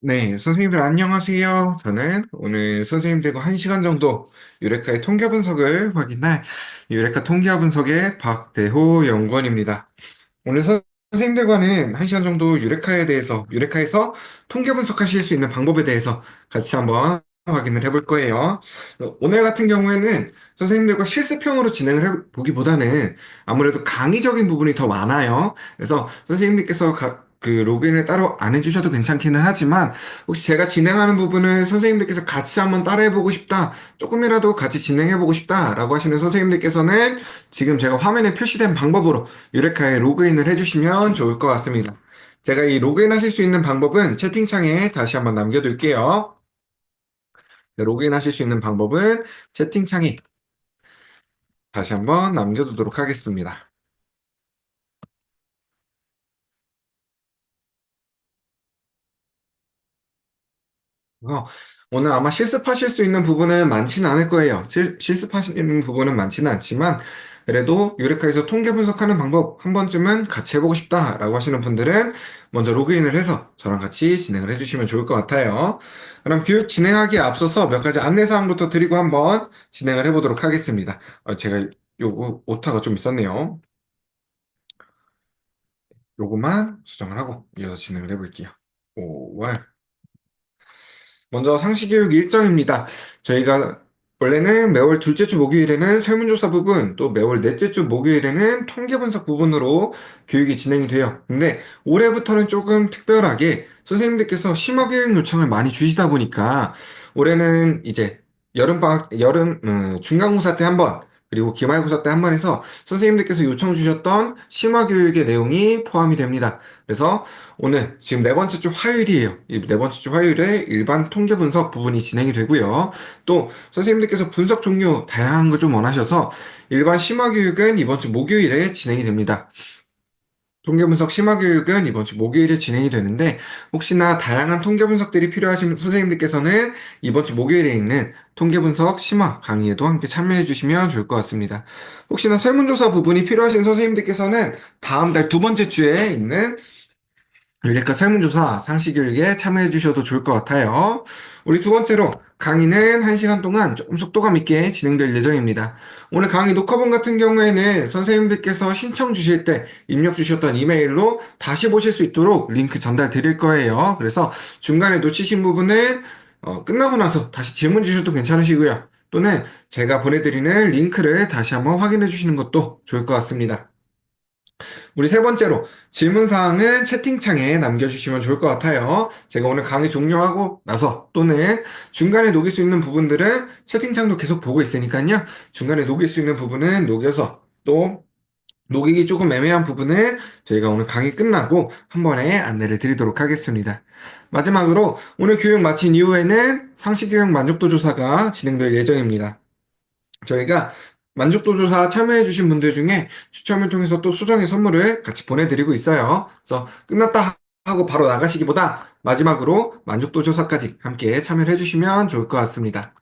네, 선생님들 안녕하세요. 저는 오늘 선생님들과 1시간 정도 유레카의 통계 분석을 확인할 유레카 통계 분석의 박대호 연구원입니다. 오늘 선생님들과는 1시간 정도 유레카에서 통계 분석하실 수 있는 방법에 대해서 같이 한번 확인을 해볼 거예요. 오늘 같은 경우에는 선생님들과 실습형으로 진행을 해보기보다는 아무래도 강의적인 부분이 더 많아요. 그래서 선생님들께서 그 로그인을 따로 안 해주셔도 괜찮기는 하지만 혹시 제가 진행하는 부분을 선생님들께서 같이 한번 따라해보고 싶다, 조금이라도 같이 진행해보고 싶다라고 하시는 선생님들께서는 지금 제가 화면에 표시된 방법으로 유레카에 로그인을 해주시면 좋을 것 같습니다. 제가 이 로그인 하실 수 있는 방법은 채팅창에 다시 한번 남겨둘게요. 네, 로그인 하실 수 있는 방법은 채팅창에 다시 한번 남겨두도록 하겠습니다. 어, 오늘 아마 실습하실 수 있는 부분은 많지는 않을 거예요. 실습하시는 부분은 많지는 않지만, 그래도 유레카에서 통계 분석하는 방법 한 번쯤은 같이 해보고 싶다라고 하시는 분들은 먼저 로그인을 해서 저랑 같이 진행을 해주시면 좋을 것 같아요. 그럼 교육 진행하기에 앞서서 몇 가지 안내사항부터 드리고 한번 진행을 해보도록 하겠습니다. 제가 요거 오타가 좀 있었네요. 요거만 수정을 하고 이어서 진행을 해볼게요. 5월 먼저 상시교육 일정입니다. 저희가 원래는 매월 둘째 주 목요일에는 설문조사 부분, 또 매월 넷째 주 목요일에는 통계 분석 부분으로 교육이 진행이 돼요. 근데 올해부터는 조금 특별하게 선생님들께서 심화교육 요청을 많이 주시다 보니까 올해는 이제 중간고사 때 한 번, 그리고 기말고사 때 한 번 해서 선생님들께서 요청 주셨던 심화교육의 내용이 포함이 됩니다. 그래서 오늘 지금 네 번째 주 화요일이에요. 이 네 번째 주 화요일에 일반 통계 분석 부분이 진행이 되고요. 또 선생님들께서 분석 종류 다양한 걸 좀 원하셔서 일반 심화 교육은 이번 주 목요일에 진행이 됩니다. 통계 분석 심화 교육은 이번 주 목요일에 진행이 되는데 혹시나 다양한 통계 분석들이 필요하신 선생님들께서는 이번 주 목요일에 있는 통계 분석 심화 강의에도 함께 참여해 주시면 좋을 것 같습니다. 혹시나 설문조사 부분이 필요하신 선생님들께서는 다음 달 두 번째 주에 있는 유레카 설문조사 상시교육에 참여해 주셔도 좋을 것 같아요. 우리 두 번째로 강의는 1시간 동안 조금 속도감 있게 진행될 예정입니다. 오늘 강의 녹화본 같은 경우에는 선생님들께서 신청 주실 때 입력 주셨던 이메일로 다시 보실 수 있도록 링크 전달 드릴 거예요. 그래서 중간에 놓치신 부분은 끝나고 나서 다시 질문 주셔도 괜찮으시고요. 또는 제가 보내드리는 링크를 다시 한번 확인해 주시는 것도 좋을 것 같습니다. 우리 세 번째로 질문사항은 채팅창에 남겨주시면 좋을 것 같아요. 제가 오늘 강의 종료하고 나서 또는 중간에 녹일 수 있는 부분들은 채팅창도 계속 보고 있으니까요. 중간에 녹일 수 있는 부분은 녹여서 또 녹이기 조금 애매한 부분은 저희가 오늘 강의 끝나고 한 번에 안내를 드리도록 하겠습니다. 마지막으로 오늘 교육 마친 이후에는 상시교육 만족도 조사가 진행될 예정입니다. 저희가 만족도 조사 참여해주신 분들 중에 추첨을 통해서 또 소정의 선물을 같이 보내드리고 있어요. 그래서 끝났다 하고 바로 나가시기보다 마지막으로 만족도 조사까지 함께 참여를 해주시면 좋을 것 같습니다.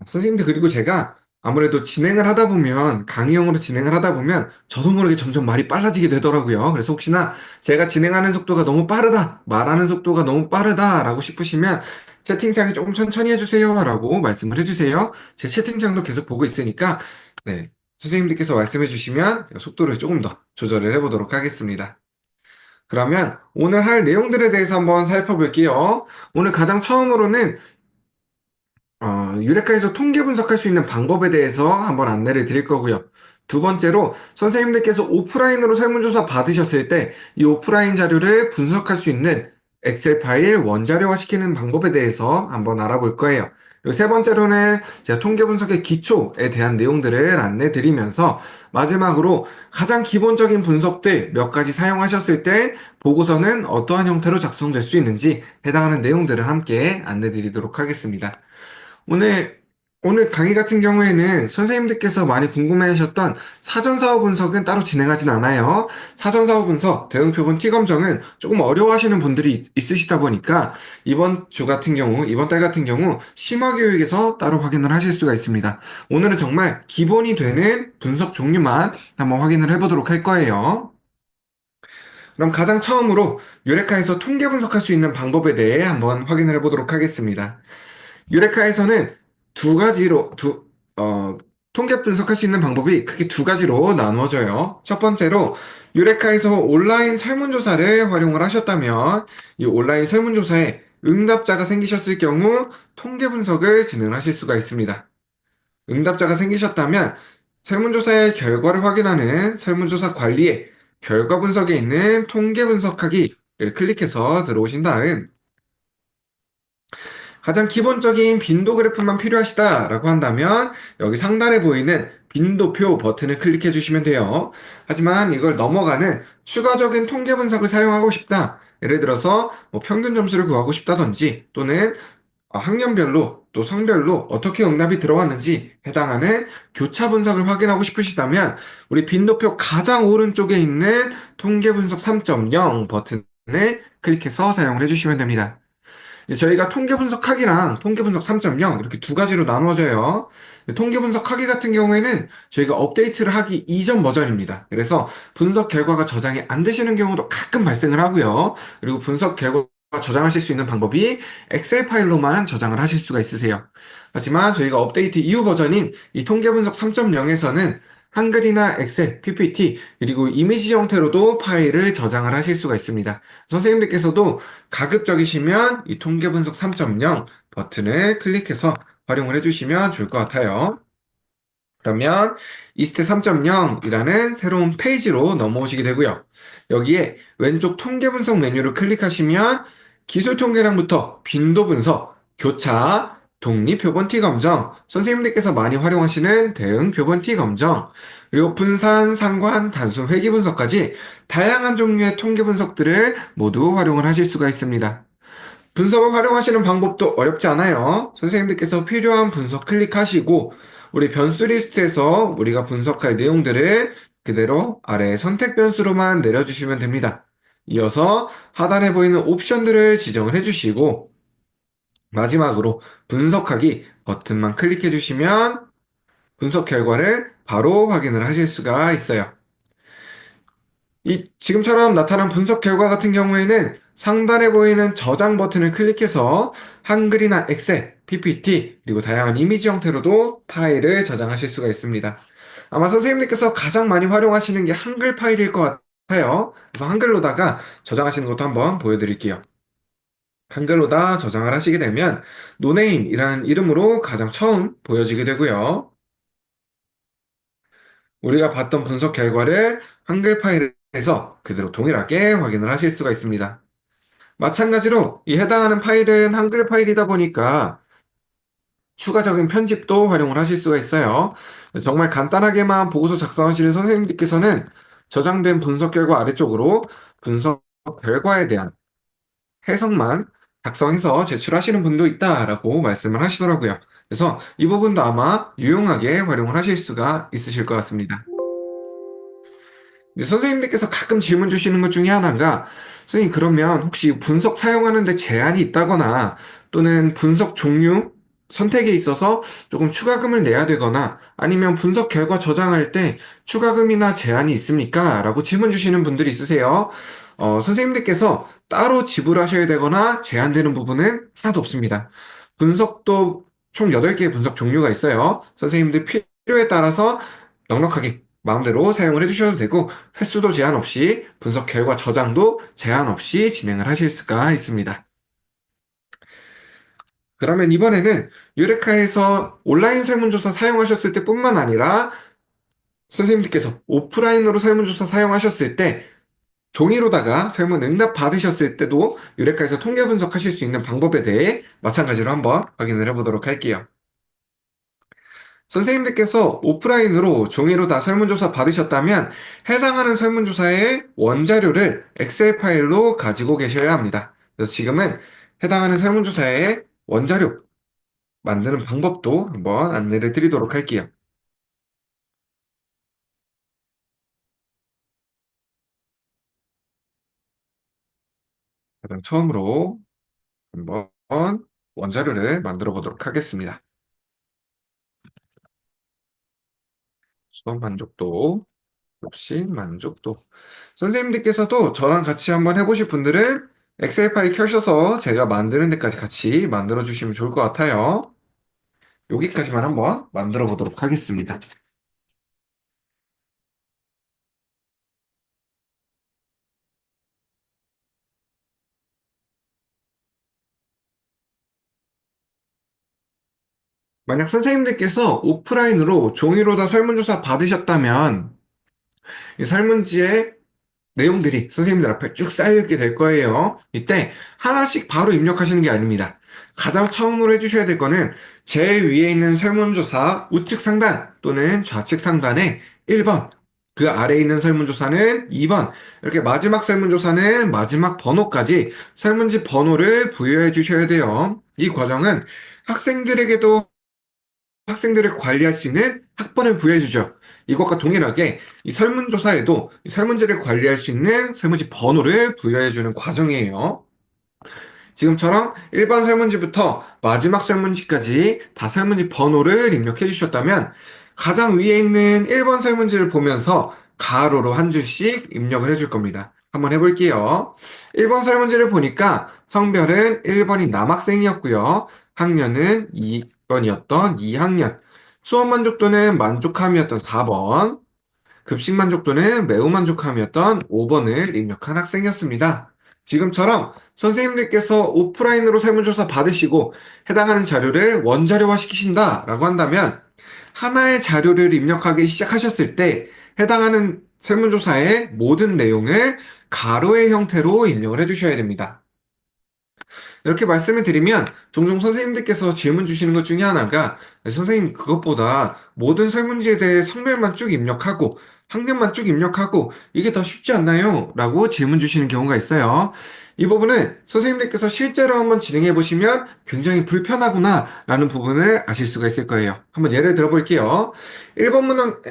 선생님들 그리고 제가 아무래도 진행을 하다 보면 강의형으로 진행을 하다 보면 저도 모르게 점점 말이 빨라지게 되더라고요. 그래서 혹시나 제가 진행하는 속도가 너무 빠르다, 말하는 속도가 너무 빠르다라고 싶으시면 채팅창에 조금 천천히 해주세요라고 말씀을 해주세요. 제 채팅창도 계속 보고 있으니까 네, 선생님들께서 말씀해 주시면 제가 속도를 조금 더 조절을 해보도록 하겠습니다. 그러면 오늘 할 내용들에 대해서 한번 살펴볼게요. 오늘 가장 처음으로는 유레카에서 통계 분석할 수 있는 방법에 대해서 한번 안내를 드릴 거고요. 두 번째로 선생님들께서 오프라인으로 설문조사 받으셨을 때 이 오프라인 자료를 분석할 수 있는 엑셀 파일 원자료화 시키는 방법에 대해서 한번 알아볼 거예요. 그리고 세 번째로는 제가 통계 분석의 기초에 대한 내용들을 안내 드리면서 마지막으로 가장 기본적인 분석들 몇 가지 사용하셨을 때 보고서는 어떠한 형태로 작성될 수 있는지 해당하는 내용들을 함께 안내 드리도록 하겠습니다. 오늘, 오늘 강의 같은 경우에는 선생님들께서 많이 궁금해하셨던 사전사후 분석은 따로 진행하진 않아요. 사전사후 분석, 대응표본 T검정은 조금 어려워하시는 분들이 있으시다 보니까 이번 달 같은 경우 심화교육에서 따로 확인을 하실 수가 있습니다. 오늘은 정말 기본이 되는 분석 종류만 한번 확인을 해보도록 할 거예요. 그럼 가장 처음으로 유레카에서 통계 분석할 수 있는 방법에 대해 한번 확인을 해보도록 하겠습니다. 유레카에서는 두 가지로, 어, 통계 분석할 수 있는 방법이 크게 두 가지로 나누어져요. 첫 번째로 유레카에서 온라인 설문조사를 활용을 하셨다면 이 온라인 설문조사에 응답자가 생기셨을 경우 통계 분석을 진행하실 수가 있습니다. 응답자가 생기셨다면 설문조사의 결과를 확인하는 설문조사 관리에 결과 분석에 있는 통계 분석하기를 클릭해서 들어오신 다음 가장 기본적인 빈도 그래프만 필요하시다라고 한다면 여기 상단에 보이는 빈도표 버튼을 클릭해 주시면 돼요. 하지만 이걸 넘어가는 추가적인 통계 분석을 사용하고 싶다. 예를 들어서 뭐 평균 점수를 구하고 싶다든지 또는 학년별로 또 성별로 어떻게 응답이 들어왔는지 해당하는 교차 분석을 확인하고 싶으시다면 우리 빈도표 가장 오른쪽에 있는 통계 분석 3.0 버튼을 클릭해서 사용을 해주시면 됩니다. 이제 저희가 통계 분석하기랑 통계 분석 3.0 이렇게 두 가지로 나누어져요. 통계 분석하기 같은 경우에는 저희가 업데이트를 하기 이전 버전입니다. 그래서 분석 결과가 저장이 안 되시는 경우도 가끔 발생을 하고요. 그리고 분석 결과 저장하실 수 있는 방법이 엑셀 파일로만 저장을 하실 수가 있으세요. 하지만 저희가 업데이트 이후 버전인 이 통계 분석 3.0에서는 한글이나 엑셀, PPT, 그리고 이미지 형태로도 파일을 저장을 하실 수가 있습니다. 선생님들께서도 가급적이시면 이 통계 분석 3.0 버튼을 클릭해서 활용을 해주시면 좋을 것 같아요. 그러면 이스트 3.0이라는 새로운 페이지로 넘어오시게 되고요. 여기에 왼쪽 통계 분석 메뉴를 클릭하시면 기술 통계량부터 빈도 분석, 교차, 독립 표본티 검정, 선생님들께서 많이 활용하시는 대응 표본티 검정, 그리고 분산, 상관, 단순 회귀 분석까지 다양한 종류의 통계 분석들을 모두 활용을 하실 수가 있습니다. 분석을 활용하시는 방법도 어렵지 않아요. 선생님들께서 필요한 분석 클릭하시고 우리 변수 리스트에서 우리가 분석할 내용들을 그대로 아래 선택 변수로만 내려주시면 됩니다. 이어서 하단에 보이는 옵션들을 지정을 해주시고 마지막으로 분석하기 버튼만 클릭해 주시면 분석 결과를 바로 확인을 하실 수가 있어요. 이 지금처럼 나타난 분석 결과 같은 경우에는 상단에 보이는 저장 버튼을 클릭해서 한글이나 엑셀, PPT, 그리고 다양한 이미지 형태로도 파일을 저장하실 수가 있습니다. 아마 선생님들께서 가장 많이 활용하시는 게 한글 파일일 것 같아요. 그래서 한글로다가 저장하시는 것도 한번 보여드릴게요. 한글로다 저장을 하시게 되면 노네임이라는 이름으로 가장 처음 보여지게 되고요. 우리가 봤던 분석 결과를 한글 파일에서 그대로 동일하게 확인을 하실 수가 있습니다. 마찬가지로 이 해당하는 파일은 한글 파일이다 보니까 추가적인 편집도 활용을 하실 수가 있어요. 정말 간단하게만 보고서 작성하시는 선생님들께서는 저장된 분석 결과 아래쪽으로 분석 결과에 대한 해석만 작성해서 제출하시는 분도 있다라고 말씀을 하시더라고요. 그래서 이 부분도 아마 유용하게 활용을 하실 수가 있으실 것 같습니다. 이제 선생님들께서 가끔 질문 주시는 것 중에 하나가, 선생님, 그러면 혹시 분석 사용하는데 제한이 있다거나, 또는 분석 종류, 선택에 있어서 조금 추가금을 내야 되거나, 아니면 분석 결과 저장할 때 추가금이나 제한이 있습니까? 라고 질문 주시는 분들이 있으세요. 선생님들께서 따로 지불하셔야 되거나 제한되는 부분은 하나도 없습니다. 분석도 총 8개의 분석 종류가 있어요. 선생님들 필요에 따라서 넉넉하게 마음대로 사용을 해주셔도 되고 횟수도 제한 없이 분석 결과 저장도 제한 없이 진행을 하실 수가 있습니다. 그러면 이번에는 유레카에서 온라인 설문조사 사용하셨을 때뿐만 아니라 선생님들께서 오프라인으로 설문조사 사용하셨을 때 종이로다가 설문 응답 받으셨을 때도 유레카에서 통계 분석하실 수 있는 방법에 대해 마찬가지로 한번 확인을 해보도록 할게요. 선생님들께서 오프라인으로 종이로 다 설문조사 받으셨다면 해당하는 설문조사의 원자료를 엑셀 파일로 가지고 계셔야 합니다. 그래서 지금은 해당하는 설문조사의 원자료 만드는 방법도 한번 안내를 드리도록 할게요. 가장 처음으로 한번 원자료를 만들어 보도록 하겠습니다. 수업 만족도 급식 만족도. 선생님들께서도 저랑 같이 한번 해보실 분들은 엑셀 파일 켜셔서 제가 만드는 데까지 같이 만들어 주시면 좋을 것 같아요. 여기까지만 한번 만들어 보도록 하겠습니다. 만약 선생님들께서 오프라인으로 종이로 다 설문조사 받으셨다면 이 설문지에 내용들이 선생님들 앞에 쭉 쌓여있게 될 거예요. 이때 하나씩 바로 입력하시는 게 아닙니다. 가장 처음으로 해주셔야 될 거는 제일 위에 있는 설문조사 우측 상단 또는 좌측 상단에 1번, 그 아래에 있는 설문조사는 2번, 이렇게 마지막 설문조사는 마지막 번호까지 설문지 번호를 부여해 주셔야 돼요. 이 과정은 학생들에게도 학생들을 관리할 수 있는 학번을 부여해주죠. 이것과 동일하게 이 설문조사에도 이 설문지를 관리할 수 있는 설문지 번호를 부여해주는 과정이에요. 지금처럼 1번 설문지부터 마지막 설문지까지 다 설문지 번호를 입력해 주셨다면 가장 위에 있는 1번 설문지를 보면서 가로로 한 줄씩 입력을 해줄 겁니다. 한번 해볼게요. 1번 설문지를 보니까 성별은 1번이 남학생이었고요. 학년은 2번이었던 2학년. 수업 만족도는 만족함이었던 4번. 급식 만족도는 매우 만족함이었던 5번을 입력한 학생이었습니다. 지금처럼 선생님들께서 오프라인으로 설문조사 받으시고 해당하는 자료를 원자료화 시키신다라고 한다면 하나의 자료를 입력하기 시작하셨을 때 해당하는 설문조사의 모든 내용을 가로의 형태로 입력을 해주셔야 됩니다. 이렇게 말씀을 드리면 종종 선생님들께서 질문 주시는 것 중에 하나가 선생님 그것보다 모든 설문지에 대해 성별만 쭉 입력하고 학년만 쭉 입력하고 이게 더 쉽지 않나요? 라고 질문 주시는 경우가 있어요. 이 부분은 선생님들께서 실제로 한번 진행해 보시면 굉장히 불편하구나 라는 부분을 아실 수가 있을 거예요. 한번 예를 들어 볼게요. 1번 문항,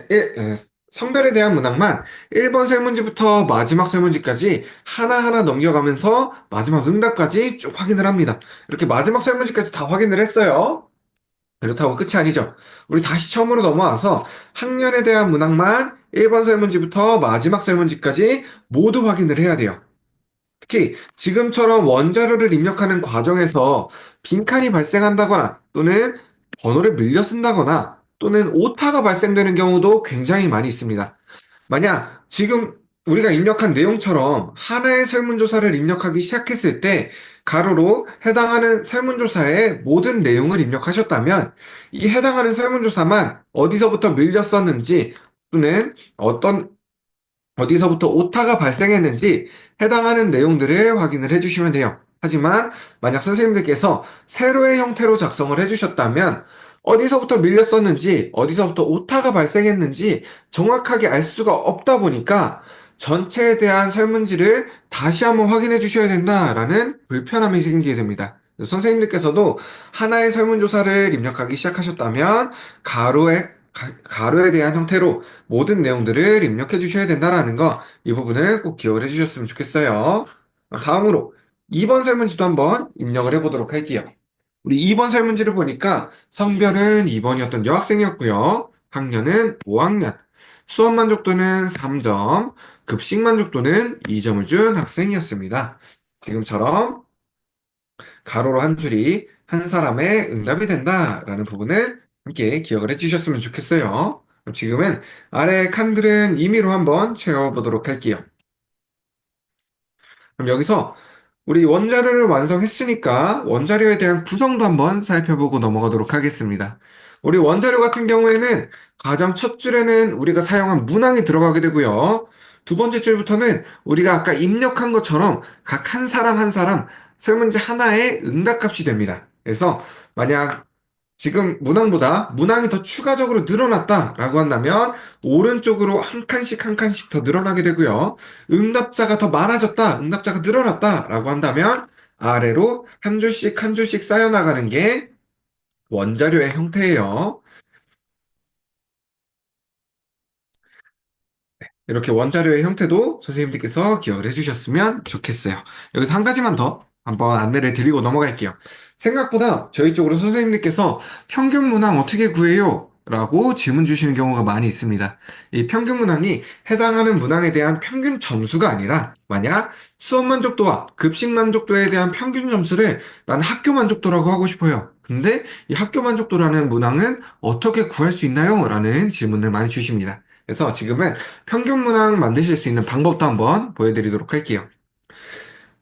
성별에 대한 문항만 1번 설문지부터 마지막 설문지까지 하나하나 넘겨가면서 마지막 응답까지 쭉 확인을 합니다. 이렇게 마지막 설문지까지 다 확인을 했어요. 그렇다고 끝이 아니죠. 우리 다시 처음으로 넘어와서 학년에 대한 문항만 1번 설문지부터 마지막 설문지까지 모두 확인을 해야 돼요. 특히 지금처럼 원자료를 입력하는 과정에서 빈칸이 발생한다거나 또는 번호를 밀려 쓴다거나 또는 오타가 발생되는 경우도 굉장히 많이 있습니다. 만약 지금 우리가 입력한 내용처럼 하나의 설문조사를 입력하기 시작했을 때 가로로 해당하는 설문조사의 모든 내용을 입력하셨다면 이 해당하는 설문조사만 어디서부터 밀렸었는지 또는 어디서부터 오타가 발생했는지 해당하는 내용들을 확인을 해주시면 돼요. 하지만 만약 선생님들께서 세로의 형태로 작성을 해주셨다면 어디서부터 밀렸었는지, 어디서부터 오타가 발생했는지 정확하게 알 수가 없다 보니까 전체에 대한 설문지를 다시 한번 확인해 주셔야 된다라는 불편함이 생기게 됩니다. 선생님들께서도 하나의 설문조사를 입력하기 시작하셨다면 가로에 대한 형태로 모든 내용들을 입력해 주셔야 된다라는 거, 이 부분을 꼭 기억을 해 주셨으면 좋겠어요. 다음으로 2번 설문지도 한번 입력을 해 보도록 할게요. 우리 2번 설문지를 보니까 성별은 2번이었던 여학생이었고요. 학년은 5학년. 수업 만족도는 3점, 급식 만족도는 2점을 준 학생이었습니다. 지금처럼 가로로 한 줄이 한 사람의 응답이 된다라는 부분을 함께 기억을 해주셨으면 좋겠어요. 그럼 지금은 아래 칸들은 임의로 한번 채워보도록 할게요. 그럼 여기서 우리 원자료를 완성했으니까 원자료에 대한 구성도 한번 살펴보고 넘어가도록 하겠습니다. 우리 원자료 같은 경우에는 가장 첫 줄에는 우리가 사용한 문항이 들어가게 되고요. 두 번째 줄부터는 우리가 아까 입력한 것처럼 각 한 사람 한 사람 설문지 하나의 응답값이 됩니다. 그래서 만약 지금 문항보다 문항이 더 추가적으로 늘어났다라고 한다면 오른쪽으로 한 칸씩 한 칸씩 더 늘어나게 되고요. 응답자가 더 많아졌다, 응답자가 늘어났다라고 한다면 아래로 한 줄씩 한 줄씩 쌓여나가는 게 원자료의 형태예요. 이렇게 원자료의 형태도 선생님들께서 기억을 해주셨으면 좋겠어요. 여기서 한 가지만 더 한번 안내를 드리고 넘어갈게요. 생각보다 저희 쪽으로 선생님들께서 평균 문항 어떻게 구해요? 라고 질문 주시는 경우가 많이 있습니다. 이 평균 문항이 해당하는 문항에 대한 평균 점수가 아니라 만약 수업 만족도와 급식 만족도에 대한 평균 점수를 난 학교 만족도라고 하고 싶어요. 근데 이 학교 만족도라는 문항은 어떻게 구할 수 있나요? 라는 질문을 많이 주십니다. 그래서 지금은 평균 문항 만드실 수 있는 방법도 한번 보여드리도록 할게요.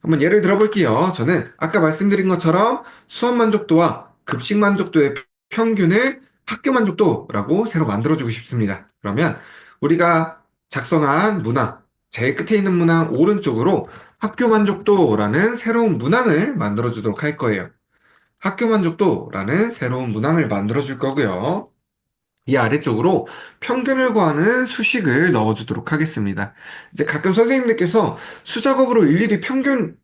한번 예를 들어볼게요. 저는 아까 말씀드린 것처럼 수업 만족도와 급식 만족도의 평균을 학교 만족도라고 새로 만들어주고 싶습니다. 그러면 우리가 작성한 문항, 제일 끝에 있는 문항 오른쪽으로 학교 만족도라는 새로운 문항을 만들어주도록 할 거예요. 학교 만족도라는 새로운 문항을 만들어줄 거고요. 이 아래쪽으로 평균을 구하는 수식을 넣어주도록 하겠습니다. 이제 가끔 선생님들께서 수작업으로 일일이 평균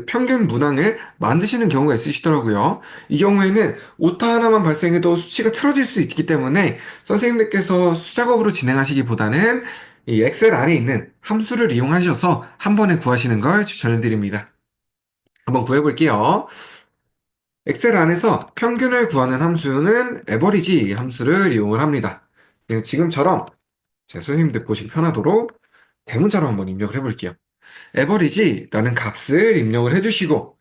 평균 문항을 만드시는 경우가 있으시더라고요. 이 경우에는 오타 하나만 발생해도 수치가 틀어질 수 있기 때문에 선생님들께서 수작업으로 진행하시기보다는 이 엑셀 안에 있는 함수를 이용하셔서 한 번에 구하시는 걸 추천해 드립니다. 한번 구해볼게요. 엑셀 안에서 평균을 구하는 함수는 에버리지 함수를 이용을 합니다. 지금처럼 제 선생님들 보시기 편하도록 대문자로 한번 입력을 해볼게요. 에버리지라는 값을 입력을 해주시고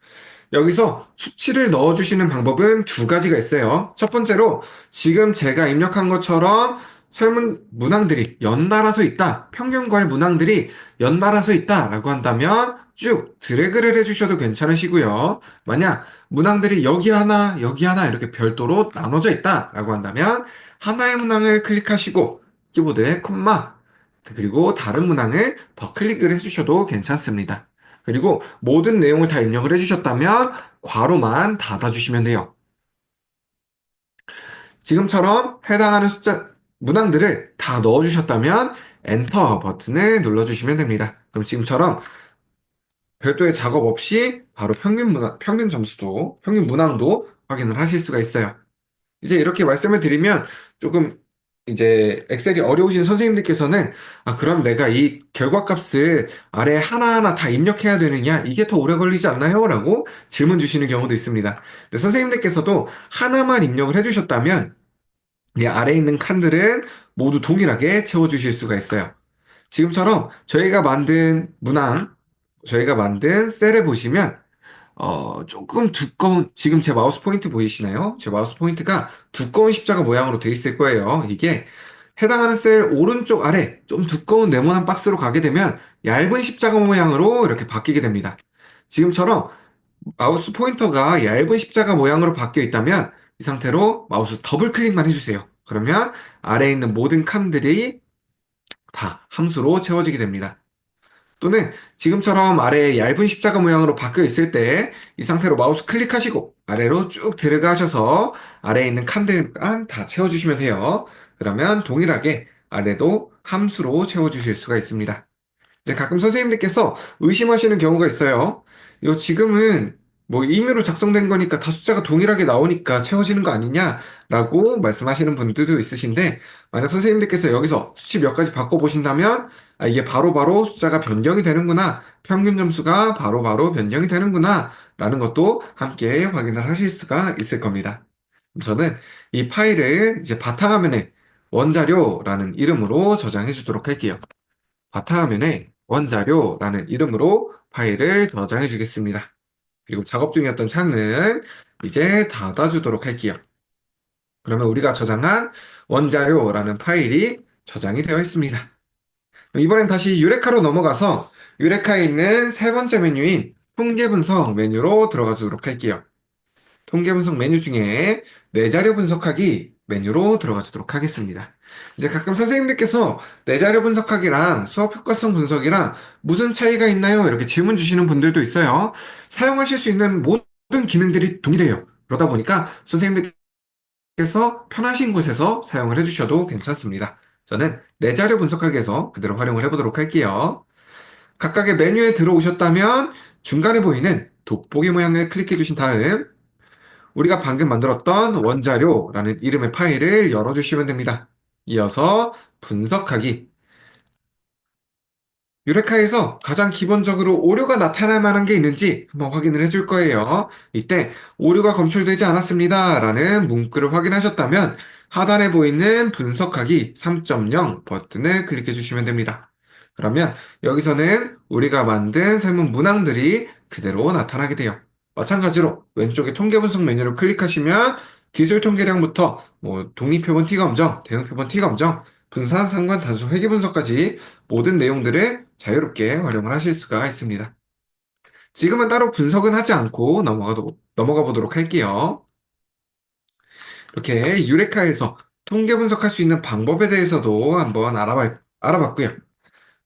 여기서 수치를 넣어주시는 방법은 두 가지가 있어요. 첫 번째로 지금 제가 입력한 것처럼 설문 문항들이 연달아서 있다. 평균과의 문항들이 연달아서 있다라고 한다면 쭉 드래그를 해주셔도 괜찮으시고요. 만약 문항들이 여기 하나 이렇게 별도로 나눠져 있다라고 한다면 하나의 문항을 클릭하시고 키보드에 콤마 그리고 다른 문항을 더 클릭을 해주셔도 괜찮습니다. 그리고 모든 내용을 다 입력을 해주셨다면 괄호만 닫아주시면 돼요. 지금처럼 해당하는 숫자 문항들을 다 넣어주셨다면 엔터 버튼을 눌러주시면 됩니다. 그럼 지금처럼 별도의 작업 없이 바로 평균 점수도, 평균 문항도 확인을 하실 수가 있어요. 이제 이렇게 말씀을 드리면 조금 이제 엑셀이 어려우신 선생님들께서는 그럼 내가 이 결과값을 아래 하나하나 다 입력해야 되느냐? 이게 더 오래 걸리지 않나요? 라고 질문 주시는 경우도 있습니다. 근데 선생님들께서도 하나만 입력을 해주셨다면 이 아래에 있는 칸들은 모두 동일하게 채워주실 수가 있어요. 지금처럼 저희가 만든 셀을 보시면 조금 두꺼운, 지금 제 마우스 포인트 보이시나요? 제 마우스 포인트가 두꺼운 십자가 모양으로 되어 있을 거예요. 이게 해당하는 셀 오른쪽 아래 좀 두꺼운 네모난 박스로 가게 되면 얇은 십자가 모양으로 이렇게 바뀌게 됩니다. 지금처럼 마우스 포인터가 얇은 십자가 모양으로 바뀌어 있다면 이 상태로 마우스 더블 클릭만 해주세요. 그러면 아래에 있는 모든 칸들이 다 함수로 채워지게 됩니다. 또는 지금처럼 아래에 얇은 십자가 모양으로 바뀌어 있을 때 이 상태로 마우스 클릭하시고 아래로 쭉 들어가셔서 아래에 있는 칸들만 다 채워주시면 돼요. 그러면 동일하게 아래도 함수로 채워주실 수가 있습니다. 이제 가끔 선생님들께서 의심하시는 경우가 있어요. 이거 지금은 뭐 임의로 작성된 거니까 다 숫자가 동일하게 나오니까 채워지는 거 아니냐라고 말씀하시는 분들도 있으신데 만약 선생님들께서 여기서 수치 몇 가지 바꿔보신다면 이게 바로바로 숫자가 변경이 되는구나 평균 점수가 바로바로 변경이 되는구나 라는 것도 함께 확인을 하실 수가 있을 겁니다. 저는 이 파일을 이제 바탕화면에 원자료라는 이름으로 저장해 주도록 할게요. 바탕화면에 원자료라는 이름으로 파일을 저장해 주겠습니다. 그리고 작업 중이었던 창은 이제 닫아주도록 할게요. 그러면 우리가 저장한 원자료라는 파일이 저장이 되어 있습니다. 이번엔 다시 유레카로 넘어가서 유레카에 있는 세 번째 메뉴인 통계 분석 메뉴로 들어가 주도록 할게요. 통계 분석 메뉴 중에 내 자료 분석하기 메뉴로 들어가 주도록 하겠습니다. 이제 가끔 선생님들께서 내 자료 분석하기랑 수업 효과성 분석이랑 무슨 차이가 있나요? 이렇게 질문 주시는 분들도 있어요. 사용하실 수 있는 모든 기능들이 동일해요. 그러다 보니까 선생님들께서 편하신 곳에서 사용을 해주셔도 괜찮습니다. 저는 내 자료 분석하기에서 그대로 활용을 해보도록 할게요. 각각의 메뉴에 들어오셨다면 중간에 보이는 돋보기 모양을 클릭해 주신 다음 우리가 방금 만들었던 원자료라는 이름의 파일을 열어주시면 됩니다. 이어서 분석하기. 유레카에서 가장 기본적으로 오류가 나타날 만한 게 있는지 한번 확인을 해줄 거예요. 이때 오류가 검출되지 않았습니다. 라는 문구를 확인하셨다면 하단에 보이는 분석하기 3.0 버튼을 클릭해 주시면 됩니다. 그러면 여기서는 우리가 만든 설문 문항들이 그대로 나타나게 돼요. 마찬가지로 왼쪽에 통계 분석 메뉴를 클릭하시면 기술 통계량부터 독립표본 T검정, 대응표본 T검정, 분산 상관 단수 회계 분석까지 모든 내용들을 자유롭게 활용을 하실 수가 있습니다. 지금은 따로 분석은 하지 않고 넘어가 보도록 할게요. 이렇게 유레카에서 통계 분석할 수 있는 방법에 대해서도 한번 알아봤고요.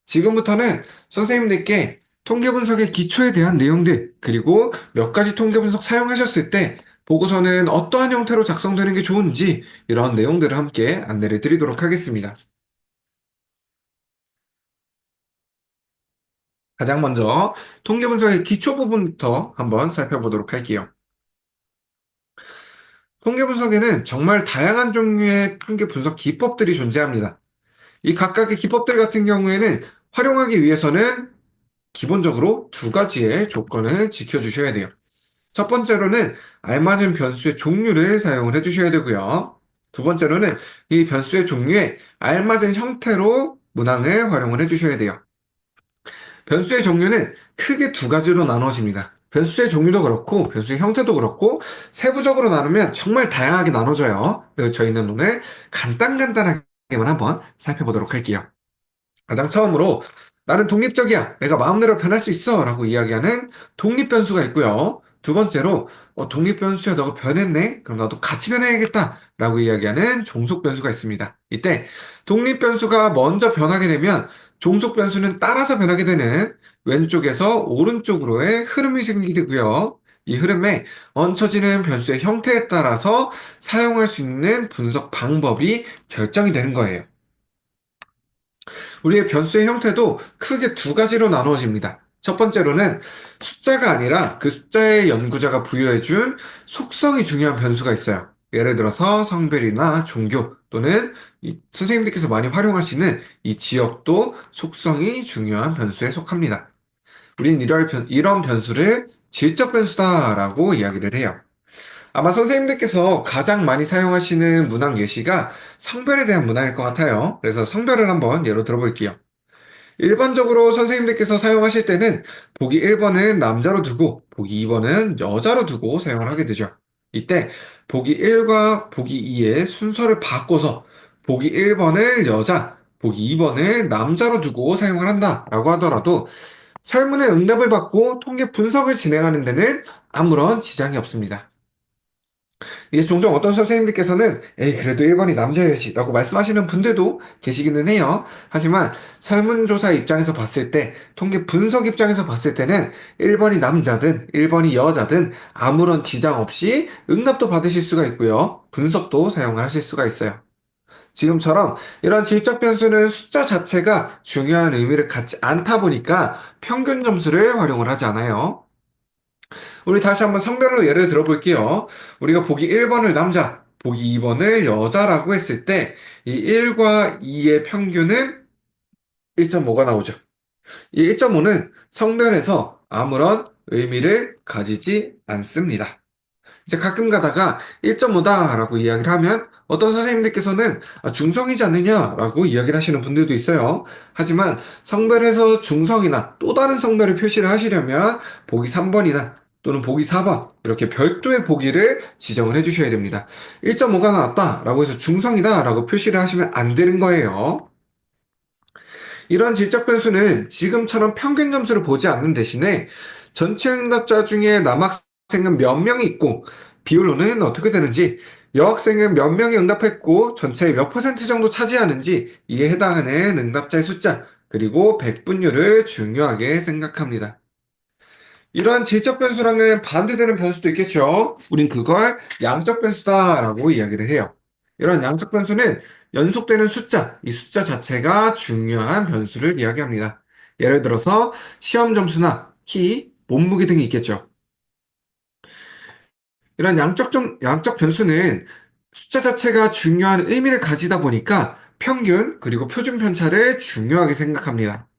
지금부터는 선생님들께 통계 분석의 기초에 대한 내용들, 그리고 몇 가지 통계 분석 사용하셨을 때 보고서는 어떠한 형태로 작성되는 게 좋은지 이런 내용들을 함께 안내를 드리도록 하겠습니다. 가장 먼저 통계 분석의 기초 부분부터 한번 살펴보도록 할게요. 통계 분석에는 정말 다양한 종류의 통계 분석 기법들이 존재합니다. 이 각각의 기법들 같은 경우에는 활용하기 위해서는 기본적으로 두 가지의 조건을 지켜주셔야 돼요. 첫 번째로는 알맞은 변수의 종류를 사용을 해주셔야 되고요. 두 번째로는 이 변수의 종류에 알맞은 형태로 문항을 활용을 해주셔야 돼요. 변수의 종류는 크게 두 가지로 나눠집니다. 변수의 종류도 그렇고 변수의 형태도 그렇고 세부적으로 나누면 정말 다양하게 나눠져요. 그래서 저희는 오늘 간단하게만 한번 살펴보도록 할게요. 가장 처음으로 나는 독립적이야. 내가 마음대로 변할 수 있어. 라고 이야기하는 독립변수가 있고요. 두 번째로 독립변수야 너가 변했네? 그럼 나도 같이 변해야겠다. 라고 이야기하는 종속변수가 있습니다. 이때 독립변수가 먼저 변하게 되면 종속변수는 따라서 변하게 되는 왼쪽에서 오른쪽으로의 흐름이 생기게 되고요. 이 흐름에 얹혀지는 변수의 형태에 따라서 사용할 수 있는 분석 방법이 결정이 되는 거예요. 우리의 변수의 형태도 크게 두 가지로 나누어집니다. 첫 번째로는 숫자가 아니라 그 숫자의 연구자가 부여해준 속성이 중요한 변수가 있어요. 예를 들어서 성별이나 종교 또는 선생님들께서 많이 활용하시는 이 지역도 속성이 중요한 변수에 속합니다. 우린 이런 변수를 질적 변수다라고 이야기를 해요. 아마 선생님들께서 가장 많이 사용하시는 문항 예시가 성별에 대한 문항일 것 같아요. 그래서 성별을 한번 예로 들어볼게요. 일반적으로 선생님들께서 사용하실 때는 보기 1번은 남자로 두고 보기 2번은 여자로 두고 사용을 하게 되죠. 이때 보기 1과 보기 2의 순서를 바꿔서 보기 1번을 여자, 보기 2번을 남자로 두고 사용을 한다라고 하더라도 설문의 응답을 받고 통계 분석을 진행하는 데는 아무런 지장이 없습니다. 이게 종종 어떤 선생님들께서는 에이 그래도 1번이 남자여야지 라고 말씀하시는 분들도 계시기는 해요. 하지만 설문조사 입장에서 봤을 때 통계 분석 입장에서 봤을 때는 1번이 남자든 1번이 여자든 아무런 지장 없이 응답도 받으실 수가 있고요. 분석도 사용을 하실 수가 있어요. 지금처럼 이런 질적 변수는 숫자 자체가 중요한 의미를 갖지 않다 보니까 평균 점수를 활용을 하지 않아요. 우리 다시 한번 성별로 예를 들어볼게요. 우리가 보기 1번을 남자, 보기 2번을 여자라고 했을 때 이 1과 2의 평균은 1.5가 나오죠. 이 1.5는 성별에서 아무런 의미를 가지지 않습니다. 이제 가끔 가다가 1.5다라고 이야기를 하면 어떤 선생님들께서는 중성이지 않느냐라고 이야기를 하시는 분들도 있어요. 하지만 성별에서 중성이나 또 다른 성별을 표시를 하시려면 보기 3번이나 또는 보기 4번 이렇게 별도의 보기를 지정을 해주셔야 됩니다. 1.5가 나왔다라고 해서 중성이다라고 표시를 하시면 안 되는 거예요. 이러한 질적 변수는 지금처럼 평균 점수를 보지 않는 대신에 전체 응답자 중에 남학생은 몇 명이 있고 비율로는 어떻게 되는지 여학생은 몇 명이 응답했고 전체의 몇 퍼센트 정도 차지하는지 이에 해당하는 응답자의 숫자 그리고 백분율을 중요하게 생각합니다. 이러한 질적 변수랑은 반대되는 변수도 있겠죠. 우린 그걸 양적 변수다라고 이야기를 해요. 이런 양적 변수는 연속되는 숫자, 이 숫자 자체가 중요한 변수를 이야기합니다. 예를 들어서 시험 점수나 키, 몸무게 등이 있겠죠. 이런 양적 변수는 숫자 자체가 중요한 의미를 가지다 보니까 평균 그리고 표준 편차를 중요하게 생각합니다.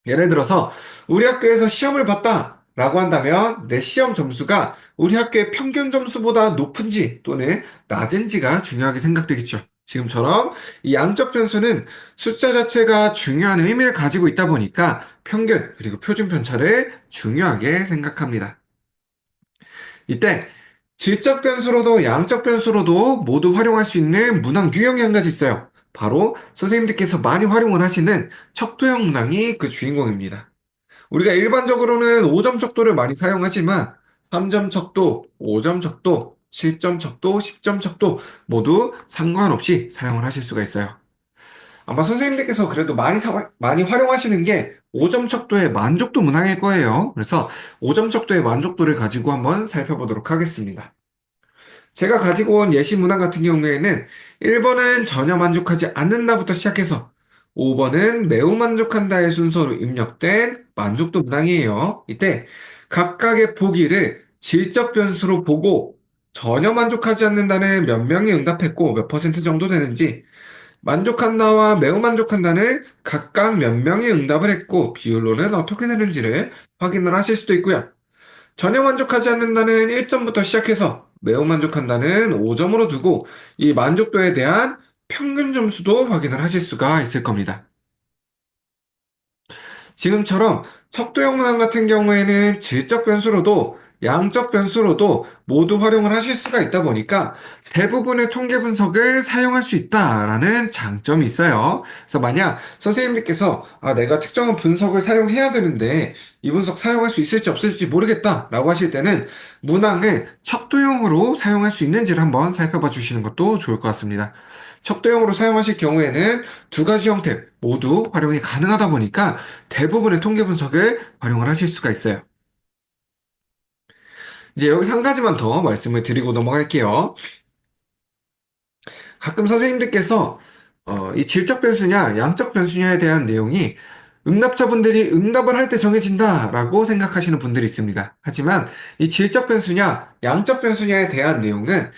예를 들어서 우리 학교에서 시험을 봤다 라고 한다면 내 시험 점수가 우리 학교의 평균 점수보다 높은지 또는 낮은지가 중요하게 생각되겠죠. 지금처럼 이 양적 변수는 숫자 자체가 중요한 의미를 가지고 있다 보니까 평균 그리고 표준 편차를 중요하게 생각합니다. 이때 질적 변수로도 양적 변수로도 모두 활용할 수 있는 문항 유형이 한 가지 있어요. 바로 선생님들께서 많이 활용을 하시는 척도형 문항이 그 주인공입니다. 우리가 일반적으로는 5점 척도를 많이 사용하지만 3점 척도, 5점 척도, 7점 척도, 10점 척도 모두 상관없이 사용을 하실 수가 있어요. 아마 선생님들께서 그래도 많이 활용하시는 게 5점 척도의 만족도 문항일 거예요. 그래서 5점 척도의 만족도를 가지고 한번 살펴보도록 하겠습니다. 제가 가지고 온 예시 문항 같은 경우에는 1번은 전혀 만족하지 않는다부터 시작해서 5번은 매우 만족한다의 순서로 입력된 만족도 문항이에요. 이때 각각의 보기를 질적 변수로 보고 전혀 만족하지 않는다는 몇 명이 응답했고 몇 퍼센트 정도 되는지, 만족한다와 매우 만족한다는 각각 몇 명이 응답을 했고 비율로는 어떻게 되는지를 확인을 하실 수도 있고요. 전혀 만족하지 않는다는 1점부터 시작해서 매우 만족한다는 5점으로 두고 이 만족도에 대한 평균 점수도 확인을 하실 수가 있을 겁니다. 지금처럼 척도형 문항 같은 경우에는 질적 변수로도 양적 변수로도 모두 활용을 하실 수가 있다 보니까 대부분의 통계 분석을 사용할 수 있다라는 장점이 있어요. 그래서 만약 선생님들께서 내가 특정한 분석을 사용해야 되는데 이 분석 사용할 수 있을지 없을지 모르겠다라고 하실 때는 문항을 척도형으로 사용할 수 있는지를 한번 살펴봐 주시는 것도 좋을 것 같습니다. 척도형으로 사용하실 경우에는 두 가지 형태 모두 활용이 가능하다 보니까 대부분의 통계 분석을 활용을 하실 수가 있어요. 이제 여기서 한 가지만 더 말씀을 드리고 넘어갈게요. 가끔 선생님들께서 이 질적 변수냐 양적 변수냐에 대한 내용이 응답자분들이 응답을 할 때 정해진다라고 생각하시는 분들이 있습니다. 하지만 이 질적 변수냐 양적 변수냐에 대한 내용은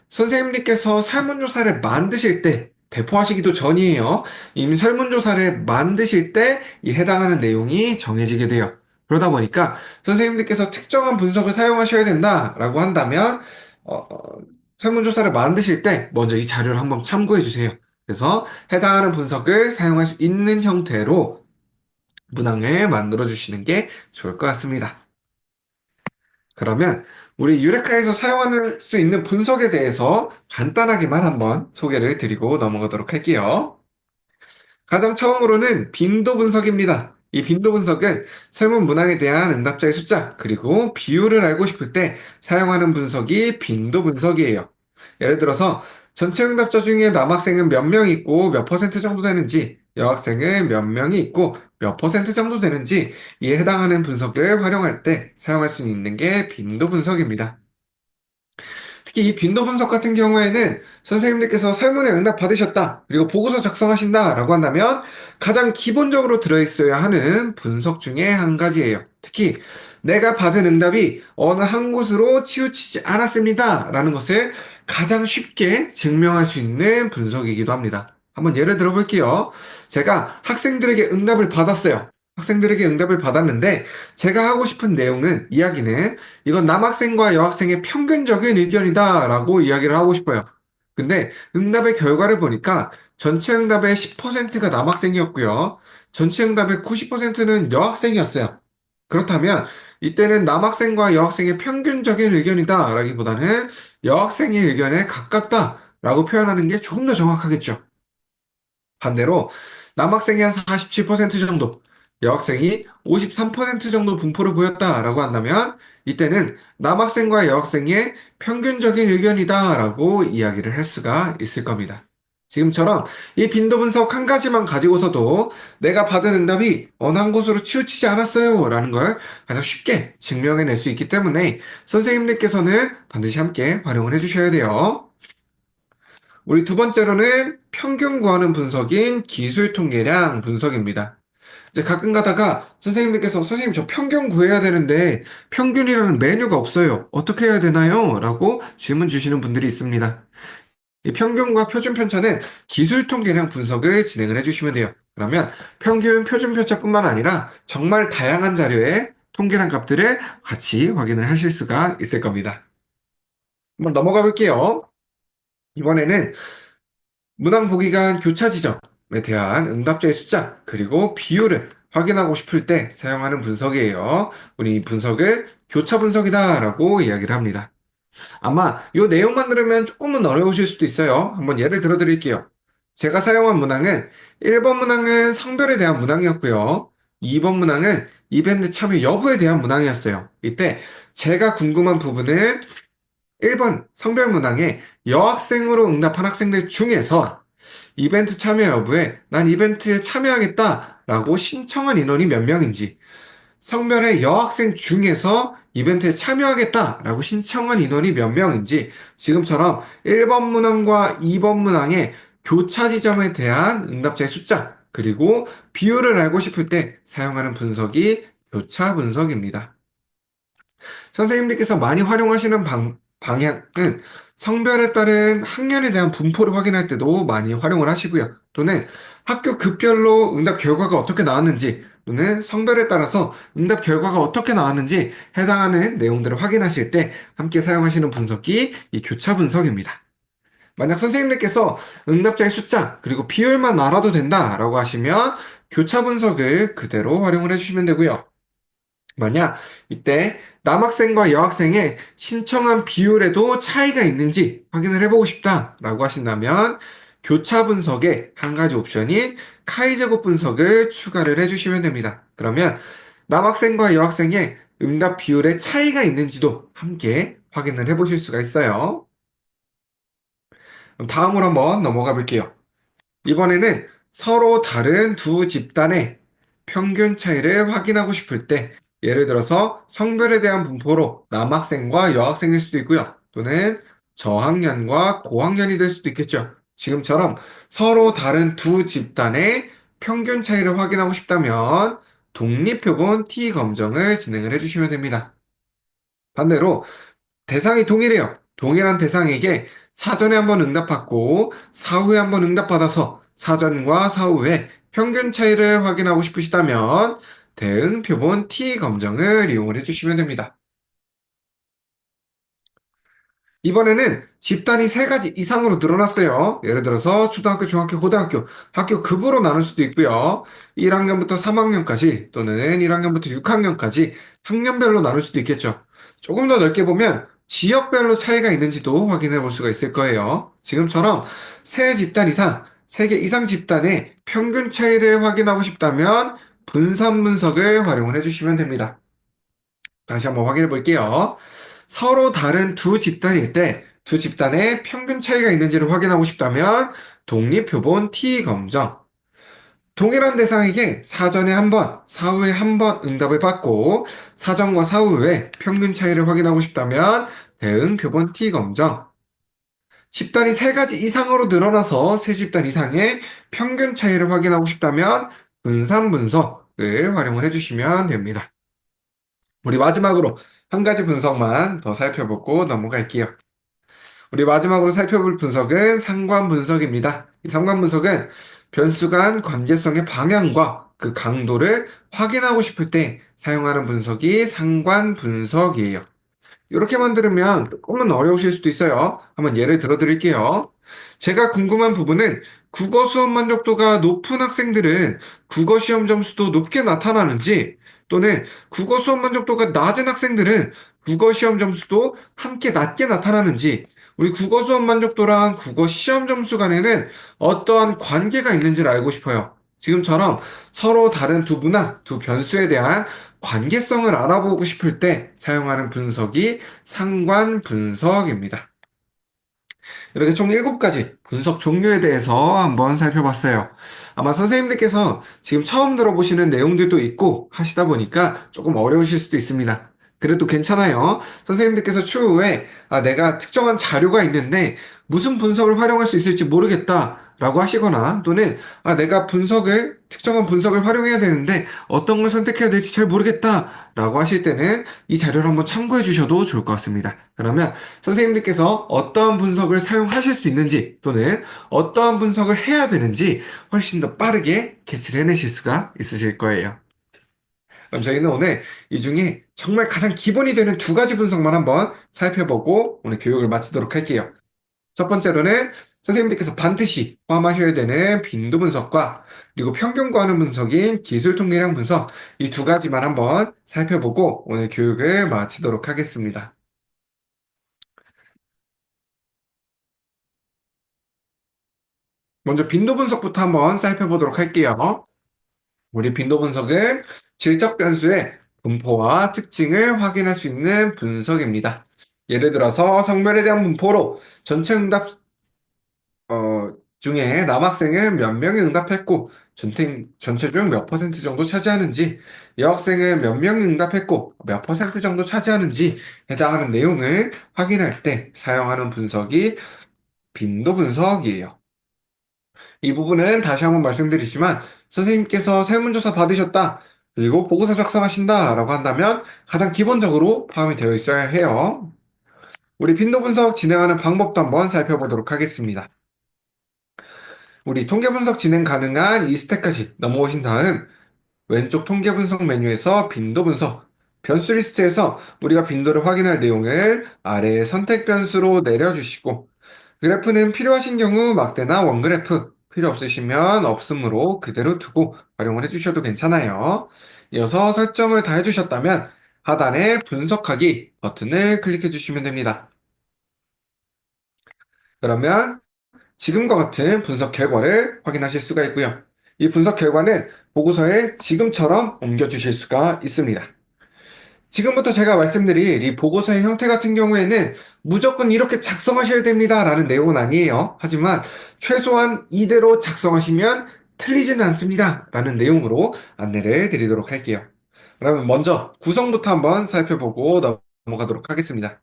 선생님들께서 설문조사를 만드실 때 배포하시기도 전이에요. 이미 설문조사를 만드실 때 이 해당하는 내용이 정해지게 돼요. 그러다 보니까 선생님들께서 특정한 분석을 사용하셔야 된다라고 한다면 설문조사를 만드실 때 먼저 이 자료를 한번 참고해 주세요. 그래서 해당하는 분석을 사용할 수 있는 형태로 문항을 만들어 주시는 게 좋을 것 같습니다. 그러면 우리 유레카에서 사용할 수 있는 분석에 대해서 간단하게만 한번 소개를 드리고 넘어가도록 할게요. 가장 처음으로는 빈도 분석입니다. 이 빈도 분석은 설문 문항에 대한 응답자의 숫자, 그리고 비율을 알고 싶을 때 사용하는 분석이 빈도 분석이에요. 예를 들어서 전체 응답자 중에 남학생은 몇 명 있고 몇 퍼센트 정도 되는지, 여학생은 몇 명이 있고 몇 퍼센트 정도 되는지 이에 해당하는 분석을 활용할 때 사용할 수 있는 게 빈도 분석입니다. 특히 이 빈도 분석 같은 경우에는 선생님들께서 설문에 응답 받으셨다, 그리고 보고서 작성하신다 라고 한다면 가장 기본적으로 들어있어야 하는 분석 중에 한 가지예요. 특히 내가 받은 응답이 어느 한 곳으로 치우치지 않았습니다 라는 것을 가장 쉽게 증명할 수 있는 분석이기도 합니다. 한번 예를 들어 볼게요. 제가 학생들에게 응답을 받았어요. 학생들에게 응답을 받았는데 제가 하고 싶은 내용은, 이야기는 이건 남학생과 여학생의 평균적인 의견이다 라고 이야기를 하고 싶어요. 근데 응답의 결과를 보니까 전체 응답의 10%가 남학생이었고요. 전체 응답의 90%는 여학생이었어요. 그렇다면 이때는 남학생과 여학생의 평균적인 의견이다 라기보다는 여학생의 의견에 가깝다 라고 표현하는 게 조금 더 정확하겠죠. 반대로 남학생이 한 47% 정도, 여학생이 53% 정도 분포를 보였다라고 한다면 이때는 남학생과 여학생의 평균적인 의견이다라고 이야기를 할 수가 있을 겁니다. 지금처럼 이 빈도 분석 한 가지만 가지고서도 내가 받은 응답이 어느 한 곳으로 치우치지 않았어요 라는 걸 가장 쉽게 증명해낼 수 있기 때문에 선생님들께서는 반드시 함께 활용을 해주셔야 돼요. 우리 두 번째로는 평균 구하는 분석인 기술 통계량 분석입니다. 이제 가끔 가다가 선생님들께서 선생님 저 평균 구해야 되는데 평균이라는 메뉴가 없어요. 어떻게 해야 되나요? 라고 질문 주시는 분들이 있습니다. 이 평균과 표준 편차는 기술 통계량 분석을 진행을 해주시면 돼요. 그러면 평균, 표준 편차뿐만 아니라 정말 다양한 자료에 통계란 값들을 같이 확인을 하실 수가 있을 겁니다. 한번 넘어가 볼게요. 이번에는 문항 보기간 교차 지점에 대한 응답자의 숫자, 그리고 비율을 확인하고 싶을 때 사용하는 분석이에요. 우리 이 분석을 교차 분석이다라고 이야기를 합니다. 아마 이 내용만 들으면 조금은 어려우실 수도 있어요. 한번 예를 들어 드릴게요. 제가 사용한 문항은 1번 문항은 성별에 대한 문항이었고요. 2번 문항은 이벤트 참여 여부에 대한 문항이었어요. 이때 제가 궁금한 부분은 1번 성별 문항에 여학생으로 응답한 학생들 중에서 이벤트 참여 여부에 난 이벤트에 참여하겠다라고 신청한 인원이 몇 명인지, 성별의 여학생 중에서 이벤트에 참여하겠다라고 신청한 인원이 몇 명인지, 지금처럼 1번 문항과 2번 문항의 교차 지점에 대한 응답자의 숫자, 그리고 비율을 알고 싶을 때 사용하는 분석이 교차 분석입니다. 선생님들께서 많이 활용하시는 방향은 성별에 따른 학년에 대한 분포를 확인할 때도 많이 활용을 하시고요. 또는 학교 급별로 응답 결과가 어떻게 나왔는지, 또는 성별에 따라서 응답 결과가 어떻게 나왔는지 해당하는 내용들을 확인하실 때 함께 사용하시는 분석이 이 교차 분석입니다. 만약 선생님들께서 응답자의 숫자 그리고 비율만 알아도 된다라고 하시면 교차 분석을 그대로 활용을 해주시면 되고요. 만약 이때 남학생과 여학생의 신청한 비율에도 차이가 있는지 확인을 해보고 싶다라고 하신다면 교차 분석에 한 가지 옵션인 카이제곱 분석을 추가를 해주시면 됩니다. 그러면 남학생과 여학생의 응답 비율에 차이가 있는지도 함께 확인을 해보실 수가 있어요. 그럼 다음으로 한번 넘어가 볼게요. 이번에는 서로 다른 두 집단의 평균 차이를 확인하고 싶을 때, 예를 들어서 성별에 대한 분포로 남학생과 여학생일 수도 있고요. 또는 저학년과 고학년이 될 수도 있겠죠. 지금처럼 서로 다른 두 집단의 평균 차이를 확인하고 싶다면 독립표본 T 검정을 진행을 해주시면 됩니다. 반대로 대상이 동일해요. 동일한 대상에게 사전에 한번 응답받고 사후에 한번 응답받아서 사전과 사후에 평균 차이를 확인하고 싶으시다면 대응 표본 T 검정을 이용을 해주시면 됩니다. 이번에는 집단이 세 가지 이상으로 늘어났어요. 예를 들어서 초등학교, 중학교, 고등학교, 학교 급으로 나눌 수도 있고요. 1학년부터 3학년까지 또는 1학년부터 6학년까지 학년별로 나눌 수도 있겠죠. 조금 더 넓게 보면 지역별로 차이가 있는지도 확인해 볼 수가 있을 거예요. 지금처럼 세 집단 이상, 세 개 이상 집단의 평균 차이를 확인하고 싶다면 분산 분석을 활용을 해주시면 됩니다. 다시 한번 확인해 볼게요. 서로 다른 두 집단일 때 두 집단의 평균 차이가 있는지를 확인하고 싶다면 독립표본 T 검정. 동일한 대상에게 사전에 한 번, 사후에 한 번 응답을 받고 사전과 사후에 평균 차이를 확인하고 싶다면 대응 표본 T 검정. 집단이 세 가지 이상으로 늘어나서 세 집단 이상의 평균 차이를 확인하고 싶다면 분산 분석을 활용을 해주시면 됩니다. 우리 마지막으로 한 가지 분석만 더 살펴보고 넘어갈게요. 우리 마지막으로 살펴볼 분석은 상관 분석입니다. 이 상관 분석은 변수 간 관계성의 방향과 그 강도를 확인하고 싶을 때 사용하는 분석이 상관 분석이에요. 이렇게만 들으면 조금은 어려우실 수도 있어요. 한번 예를 들어 드릴게요. 제가 궁금한 부분은 국어 수업 만족도가 높은 학생들은 국어 시험 점수도 높게 나타나는지, 또는 국어 수업 만족도가 낮은 학생들은 국어 시험 점수도 함께 낮게 나타나는지, 우리 국어 수업 만족도랑 국어 시험 점수 간에는 어떠한 관계가 있는지를 알고 싶어요. 지금처럼 서로 다른 두 문화, 두 변수에 대한 관계성을 알아보고 싶을 때 사용하는 분석이 상관 분석입니다. 이렇게 총 7가지 분석 종류에 대해서 한번 살펴봤어요. 아마 선생님들께서 지금 처음 들어보시는 내용들도 있고 하시다 보니까 조금 어려우실 수도 있습니다. 그래도 괜찮아요. 선생님들께서 추후에 내가 특정한 자료가 있는데 무슨 분석을 활용할 수 있을지 모르겠다 라고 하시거나, 또는 내가 특정한 분석을 활용해야 되는데 어떤 걸 선택해야 될지 잘 모르겠다 라고 하실 때는 이 자료를 한번 참고해 주셔도 좋을 것 같습니다. 그러면 선생님들께서 어떠한 분석을 사용하실 수 있는지, 또는 어떠한 분석을 해야 되는지 훨씬 더 빠르게 캐치를 해내실 수가 있으실 거예요. 그럼 저희는 오늘 이 중에 정말 가장 기본이 되는 두 가지 분석만 한번 살펴보고 오늘 교육을 마치도록 할게요. 첫 번째로는 선생님들께서 반드시 포함하셔야 되는 빈도 분석과 그리고 평균 과는 분석인 기술 통계량 분석 이 두 가지만 한번 살펴보고 오늘 교육을 마치도록 하겠습니다. 먼저 빈도 분석부터 한번 살펴보도록 할게요. 우리 빈도 분석은 질적 변수의 분포와 특징을 확인할 수 있는 분석입니다. 예를 들어서 성별에 대한 분포로 전체 응답 중에 남학생은 몇 명이 응답했고 전체 중 몇 퍼센트 정도 차지하는지 여학생은 몇 명이 응답했고 몇 퍼센트 정도 차지하는지 해당하는 내용을 확인할 때 사용하는 분석이 빈도 분석이에요. 이 부분은 다시 한번 말씀드리지만 선생님께서 설문조사 받으셨다. 그리고 보고서 작성하신다 라고 한다면 가장 기본적으로 포함이 되어 있어야 해요. 우리 빈도 분석 진행하는 방법도 한번 살펴보도록 하겠습니다. 우리 통계 분석 진행 가능한 이 스텝까지 넘어오신 다음 왼쪽 통계 분석 메뉴에서 빈도 분석, 변수 리스트에서 우리가 빈도를 확인할 내용을 아래 선택 변수로 내려주시고 그래프는 필요하신 경우 막대나 원그래프, 필요 없으시면 없음으로 그대로 두고 활용을 해주셔도 괜찮아요. 이어서 설정을 다 해주셨다면 하단에 분석하기 버튼을 클릭해 주시면 됩니다. 그러면 지금과 같은 분석 결과를 확인하실 수가 있고요. 이 분석 결과는 보고서에 지금처럼 옮겨주실 수가 있습니다. 지금부터 제가 말씀드릴 이 보고서의 형태 같은 경우에는 무조건 이렇게 작성하셔야 됩니다 라는 내용은 아니에요. 하지만 최소한 이대로 작성하시면 틀리지는 않습니다 라는 내용으로 안내를 드리도록 할게요. 그러면 먼저 구성부터 한번 살펴보고 넘어가도록 하겠습니다.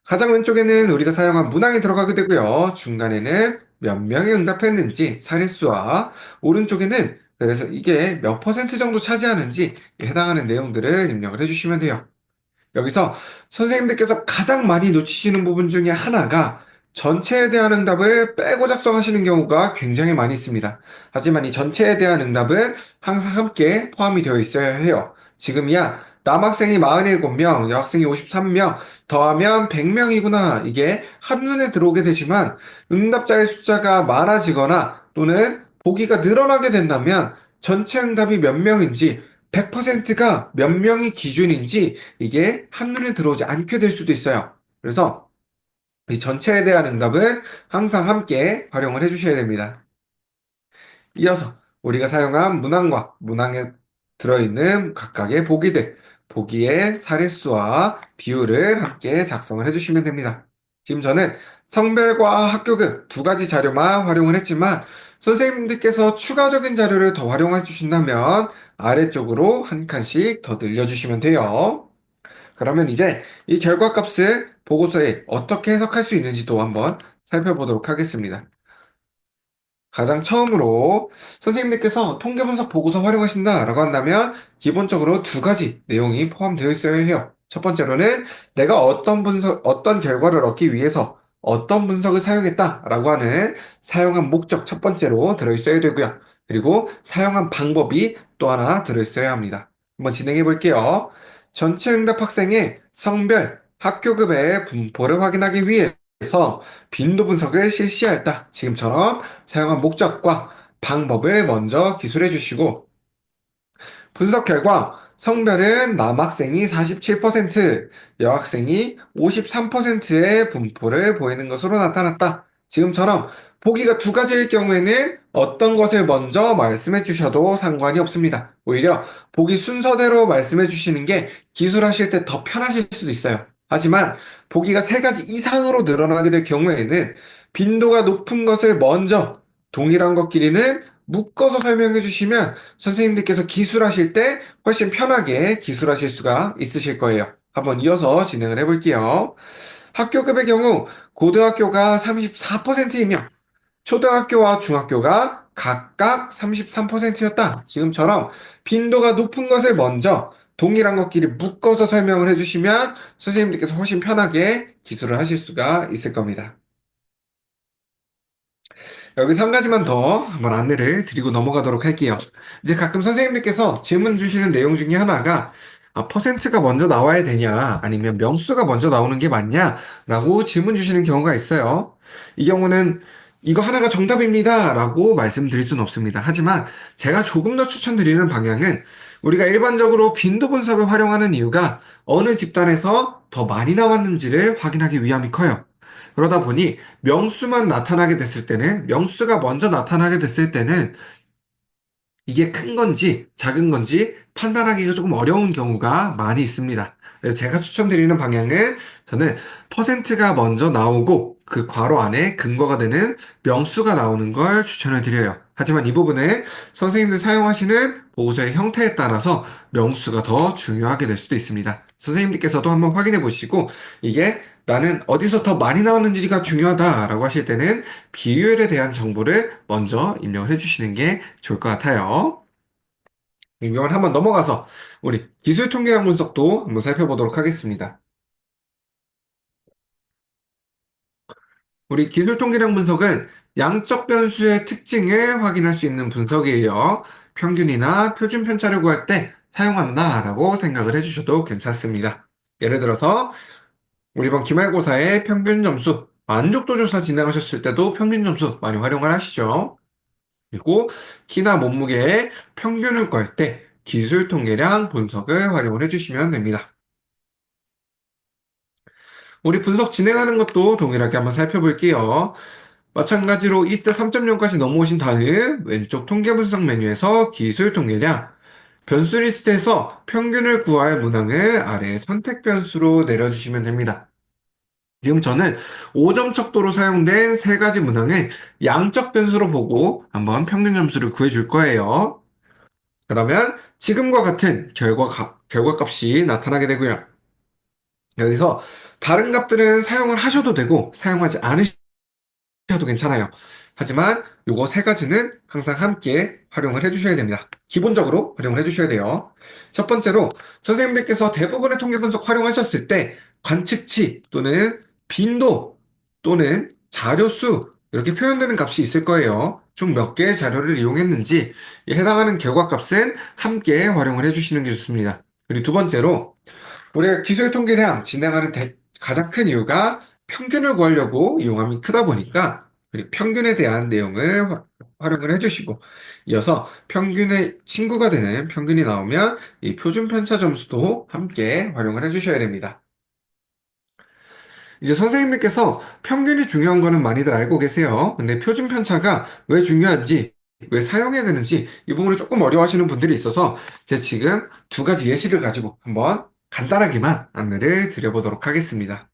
가장 왼쪽에는 우리가 사용한 문항이 들어가게 되고요. 중간에는 몇 명이 응답했는지 사례수와 오른쪽에는 그래서 이게 몇 퍼센트 정도 차지하는지 해당하는 내용들을 입력을 해주시면 돼요. 여기서 선생님들께서 가장 많이 놓치시는 부분 중에 하나가 전체에 대한 응답을 빼고 작성하시는 경우가 굉장히 많이 있습니다. 하지만 이 전체에 대한 응답은 항상 함께 포함이 되어 있어야 해요. 지금이야 남학생이 47명, 여학생이 53명, 더하면 100명이구나. 이게 한눈에 들어오게 되지만 응답자의 숫자가 많아지거나 또는 보기가 늘어나게 된다면 전체 응답이 몇 명인지 100%가 몇 명이 기준인지 이게 한눈에 들어오지 않게 될 수도 있어요. 그래서 이 전체에 대한 응답은 항상 함께 활용을 해주셔야 됩니다. 이어서 우리가 사용한 문항과 문항에 들어있는 각각의 보기들, 보기의 사례수와 비율을 함께 작성을 해주시면 됩니다. 지금 저는 성별과 학교급 두 가지 자료만 활용을 했지만 선생님들께서 추가적인 자료를 더 활용해 주신다면 아래쪽으로 한 칸씩 더 늘려주시면 돼요. 그러면 이제 이 결과값을 보고서에 어떻게 해석할 수 있는지도 한번 살펴보도록 하겠습니다. 가장 처음으로 선생님들께서 통계 분석 보고서 활용하신다라고 한다면 기본적으로 두 가지 내용이 포함되어 있어야 해요. 첫 번째로는 내가 어떤 결과를 얻기 위해서 어떤 분석을 사용했다라고 하는 사용한 목적 첫 번째로 들어있어야 되고요. 그리고 사용한 방법이 또 하나 들어있어야 합니다. 한번 진행해 볼게요. 전체 응답 학생의 성별, 학교급의 분포를 확인하기 위해서 빈도 분석을 실시했다. 지금처럼 사용한 목적과 방법을 먼저 기술해 주시고 분석 결과 성별은 남학생이 47%, 여학생이 53%의 분포를 보이는 것으로 나타났다. 지금처럼 보기가 두 가지일 경우에는 어떤 것을 먼저 말씀해 주셔도 상관이 없습니다. 오히려 보기 순서대로 말씀해 주시는 게 기술하실 때 더 편하실 수도 있어요. 하지만 보기가 세 가지 이상으로 늘어나게 될 경우에는 빈도가 높은 것을 먼저 동일한 것끼리는 묶어서 설명해 주시면 선생님들께서 기술하실 때 훨씬 편하게 기술하실 수가 있으실 거예요. 한번 이어서 진행을 해볼게요. 학교급의 경우 고등학교가 34%이며 초등학교와 중학교가 각각 33%였다. 지금처럼 빈도가 높은 것을 먼저 동일한 것끼리 묶어서 설명을 해주시면 선생님들께서 훨씬 편하게 기술을 하실 수가 있을 겁니다. 여기서 한 가지만 더 한번 안내를 드리고 넘어가도록 할게요. 이제 가끔 선생님들께서 질문 주시는 내용 중에 하나가 퍼센트가 먼저 나와야 되냐, 아니면 명수가 먼저 나오는 게 맞냐, 라고 질문 주시는 경우가 있어요. 이 경우는 이거 하나가 정답입니다, 라고 말씀드릴 수는 없습니다. 하지만 제가 조금 더 추천드리는 방향은 우리가 일반적으로 빈도 분석을 활용하는 이유가 어느 집단에서 더 많이 나왔는지를 확인하기 위함이 커요. 그러다 보니 명수만 나타나게 됐을 때는, 명수가 먼저 나타나게 됐을 때는 이게 큰 건지 작은 건지 판단하기가 조금 어려운 경우가 많이 있습니다. 그래서 제가 추천드리는 방향은 저는 퍼센트가 먼저 나오고 그 괄호 안에 근거가 되는 명수가 나오는 걸 추천을 드려요. 하지만 이 부분은 선생님들 사용하시는 보고서의 형태에 따라서 명수가 더 중요하게 될 수도 있습니다. 선생님들께서도 한번 확인해 보시고 이게 나는 어디서 더 많이 나오는지가 중요하다라고 하실 때는 비율에 대한 정보를 먼저 입력을 해주시는 게 좋을 것 같아요. 이명을 한번 넘어가서 우리 기술 통계학 분석도 한번 살펴보도록 하겠습니다. 우리 기술 통계학 분석은 양적 변수의 특징을 확인할 수 있는 분석이에요. 평균이나 표준 편차를 구할 때 사용한다라고 생각을 해주셔도 괜찮습니다. 예를 들어서 우리 이번 기말고사의 평균 점수, 만족도 조사 진행하셨을 때도 평균 점수 많이 활용을 하시죠. 그리고 키나 몸무게의 평균을 구할 때 기술 통계량 분석을 활용을 해주시면 됩니다. 우리 분석 진행하는 것도 동일하게 한번 살펴볼게요. 마찬가지로 20대 3.0까지 넘어오신 다음 왼쪽 통계 분석 메뉴에서 기술 통계량, 변수 리스트에서 평균을 구할 문항을 아래 선택 변수로 내려주시면 됩니다. 지금 저는 5점 척도로 사용된 세 가지 문항을 양적 변수로 보고 한번 평균 점수를 구해줄 거예요. 그러면 지금과 같은 결과값이 나타나게 되고요. 여기서 다른 값들은 사용을 하셔도 되고 사용하지 않으셔도 괜찮아요. 하지만 요거 세 가지는 항상 함께 활용을 해주셔야 됩니다. 기본적으로 활용을 해주셔야 돼요. 첫 번째로 선생님들께서 대부분의 통계 분석 활용하셨을 때 관측치 또는 빈도 또는 자료수 이렇게 표현되는 값이 있을 거예요. 총 몇 개의 자료를 이용했는지 해당하는 결과값은 함께 활용을 해주시는 게 좋습니다. 그리고 두 번째로 우리가 기술 통계량 진행하는 가장 큰 이유가 평균을 구하려고 이용함이 크다 보니까 그리고 평균에 대한 내용을 활용을 해주시고 이어서 평균의 친구가 되는 평균이 나오면 이 표준 편차 점수도 함께 활용을 해주셔야 됩니다. 이제 선생님들께서 평균이 중요한 거는 많이들 알고 계세요. 근데 표준 편차가 왜 중요한지, 왜 사용해야 되는지 이 부분을 조금 어려워하시는 분들이 있어서 제가 지금 두 가지 예시를 가지고 한번 간단하게만 안내를 드려보도록 하겠습니다.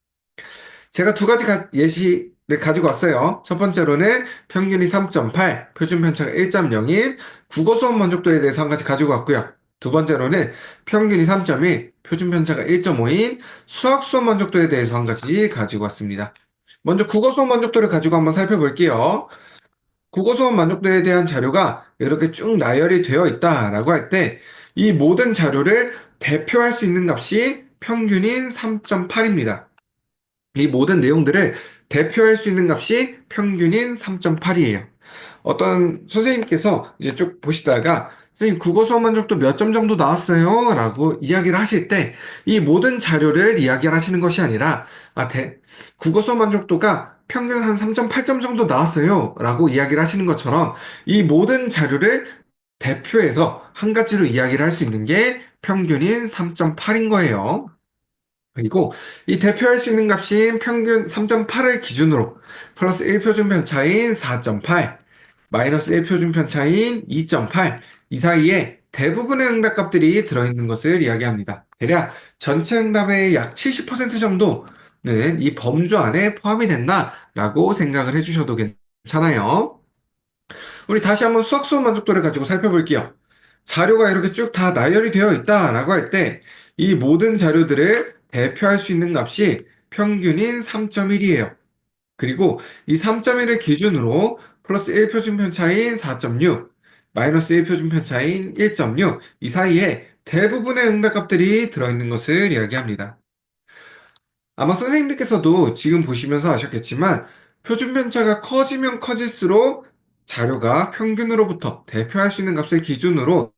제가 두 가지 예시를 가지고 왔어요. 첫 번째로는 평균이 3.8, 표준 편차가 1.0인 국어 수업 만족도에 대해서 한 가지 가지고 왔고요. 두 번째로는 평균이 3.1, 표준 편차가 1.5인 수학 수업 만족도에 대해서 한 가지 가지고 왔습니다. 먼저 국어 수업 만족도를 가지고 한번 살펴볼게요. 국어 수업 만족도에 대한 자료가 이렇게 쭉 나열이 되어 있다라고 할 때 이 모든 자료를 대표할 수 있는 값이 평균인 3.8입니다. 이 모든 내용들을 대표할 수 있는 값이 평균인 3.8이에요. 어떤 선생님께서 이제 쭉 보시다가 선생님 국어 수업 만족도 몇 점 정도 나왔어요? 라고 이야기를 하실 때 이 모든 자료를 이야기를 하시는 것이 아니라 국어 수업 만족도가 평균 한 3.8점 정도 나왔어요. 라고 이야기를 하시는 것처럼 이 모든 자료를 대표해서 한 가지로 이야기를 할 수 있는 게 평균인 3.8인 거예요. 그리고 이 대표할 수 있는 값인 평균 3.8을 기준으로 플러스 1표준 편차인 4.8, 마이너스 1표준 편차인 2.8, 이 사이에 대부분의 응답값들이 들어있는 것을 이야기합니다. 대략 전체 응답의 약 70% 정도는 이 범주 안에 포함이 된다라고 생각을 해주셔도 괜찮아요. 우리 다시 한번 수학 수업 만족도를 가지고 살펴볼게요. 자료가 이렇게 쭉 다 나열이 되어 있다라고 할 때 이 모든 자료들을 대표할 수 있는 값이 평균인 3.1이에요. 그리고 이 3.1을 기준으로 플러스 1표준 편차인 4.6, 마이너스 1표준 편차인 1.6, 이 사이에 대부분의 응답값들이 들어있는 것을 이야기합니다. 아마 선생님들께서도 지금 보시면서 아셨겠지만 표준 편차가 커지면 커질수록 자료가 평균으로부터 대표할 수 있는 값을 기준으로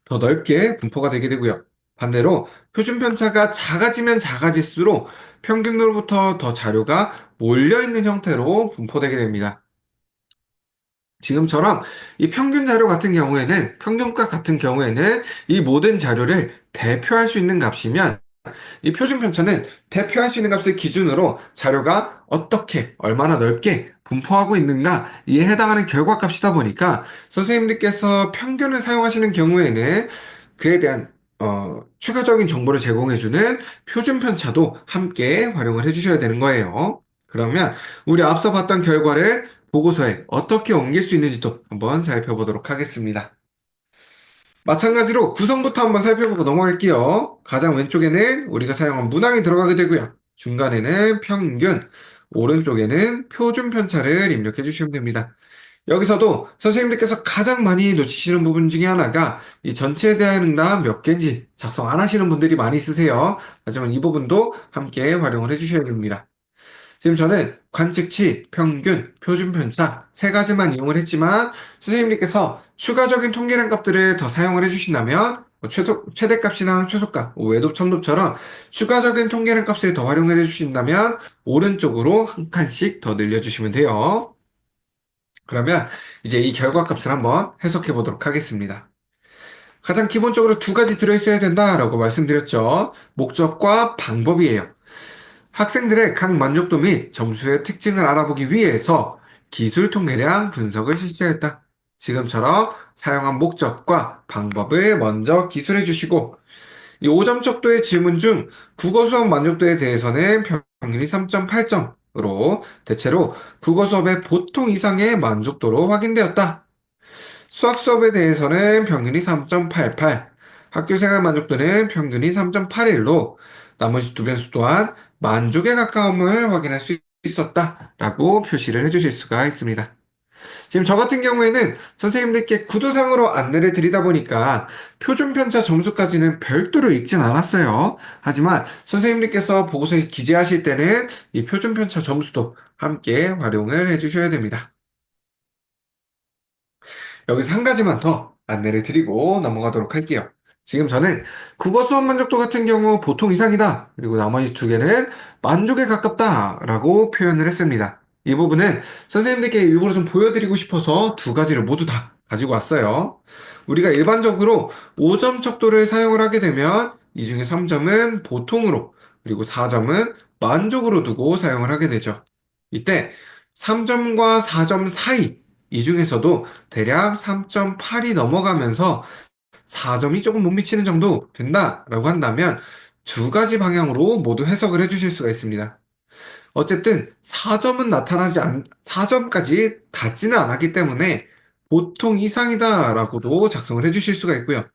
더 넓게 분포가 되게 되고요. 반대로 표준 편차가 작아지면 작아질수록 평균으로부터 더 자료가 몰려있는 형태로 분포되게 됩니다. 지금처럼 이 평균 자료 같은 경우에는, 평균값 같은 경우에는 이 모든 자료를 대표할 수 있는 값이면, 이 표준 편차는 대표할 수 있는 값을 기준으로 자료가 어떻게, 얼마나 넓게 분포하고 있는가, 이에 해당하는 결과값이다 보니까 선생님들께서 평균을 사용하시는 경우에는 그에 대한 추가적인 정보를 제공해주는 표준 편차도 함께 활용을 해주셔야 되는 거예요. 그러면 우리 앞서 봤던 결과를 보고서에 어떻게 옮길 수 있는지도 한번 살펴보도록 하겠습니다. 마찬가지로 구성부터 한번 살펴보고 넘어갈게요. 가장 왼쪽에는 우리가 사용한 문항이 들어가게 되고요. 중간에는 평균, 오른쪽에는 표준 편차를 입력해 주시면 됩니다. 여기서도 선생님들께서 가장 많이 놓치시는 부분 중에 하나가 이 전체에 대한 응답 몇 개인지 작성 안 하시는 분들이 많이 있으세요. 하지만 이 부분도 함께 활용을 해주셔야 됩니다. 지금 저는 관측치, 평균, 표준 편차 세 가지만 이용을 했지만 선생님께서 추가적인 통계량 값들을 더 사용을 해주신다면 최대값이랑 최소값, 외도, 첨도처럼 추가적인 통계량 값을 더 활용해 주신다면 오른쪽으로 한 칸씩 더 늘려주시면 돼요. 그러면 이제 이 결과값을 한번 해석해 보도록 하겠습니다. 가장 기본적으로 두 가지 들어있어야 된다라고 말씀드렸죠. 목적과 방법이에요. 학생들의 각 만족도 및 점수의 특징을 알아보기 위해서 기술 통계량 분석을 실시했다. 지금처럼 사용한 목적과 방법을 먼저 기술해 주시고, 이 5점 척도의 질문 중 국어 수업 만족도에 대해서는 평균이 3.8점으로 대체로 국어 수업의 보통 이상의 만족도로 확인되었다. 수학 수업에 대해서는 평균이 3.88, 학교 생활 만족도는 평균이 3.81로 나머지 두 변수 또한 만족에 가까움을 확인할 수 있었다라고 표시를 해주실 수가 있습니다. 지금 저 같은 경우에는 선생님들께 구두상으로 안내를 드리다 보니까 표준 편차 점수까지는 별도로 읽진 않았어요. 하지만 선생님들께서 보고서에 기재하실 때는 이 표준 편차 점수도 함께 활용을 해주셔야 됩니다. 여기서 한 가지만 더 안내를 드리고 넘어가도록 할게요. 지금 저는 국어 수업 만족도 같은 경우 보통 이상이다. 그리고 나머지 두 개는 만족에 가깝다. 라고 표현을 했습니다. 이 부분은 선생님들께 일부러 좀 보여드리고 싶어서 두 가지를 모두 다 가지고 왔어요. 우리가 일반적으로 5점 척도를 사용을 하게 되면 이 중에 3점은 보통으로, 그리고 4점은 만족으로 두고 사용을 하게 되죠. 이때 3점과 4점 사이, 이 중에서도 대략 3.8이 넘어가면서 4점이 조금 못 미치는 정도 된다라고 한다면 두 가지 방향으로 모두 해석을 해주실 수가 있습니다. 어쨌든 4점까지 닿지는 않았기 때문에 보통 이상이다라고도 작성을 해주실 수가 있고요.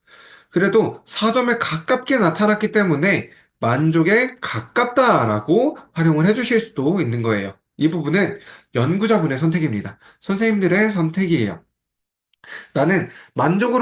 그래도 4점에 가깝게 나타났기 때문에 만족에 가깝다라고 활용을 해주실 수도 있는 거예요. 이 부분은 연구자분의 선택입니다. 선생님들의 선택이에요. 나는 만족에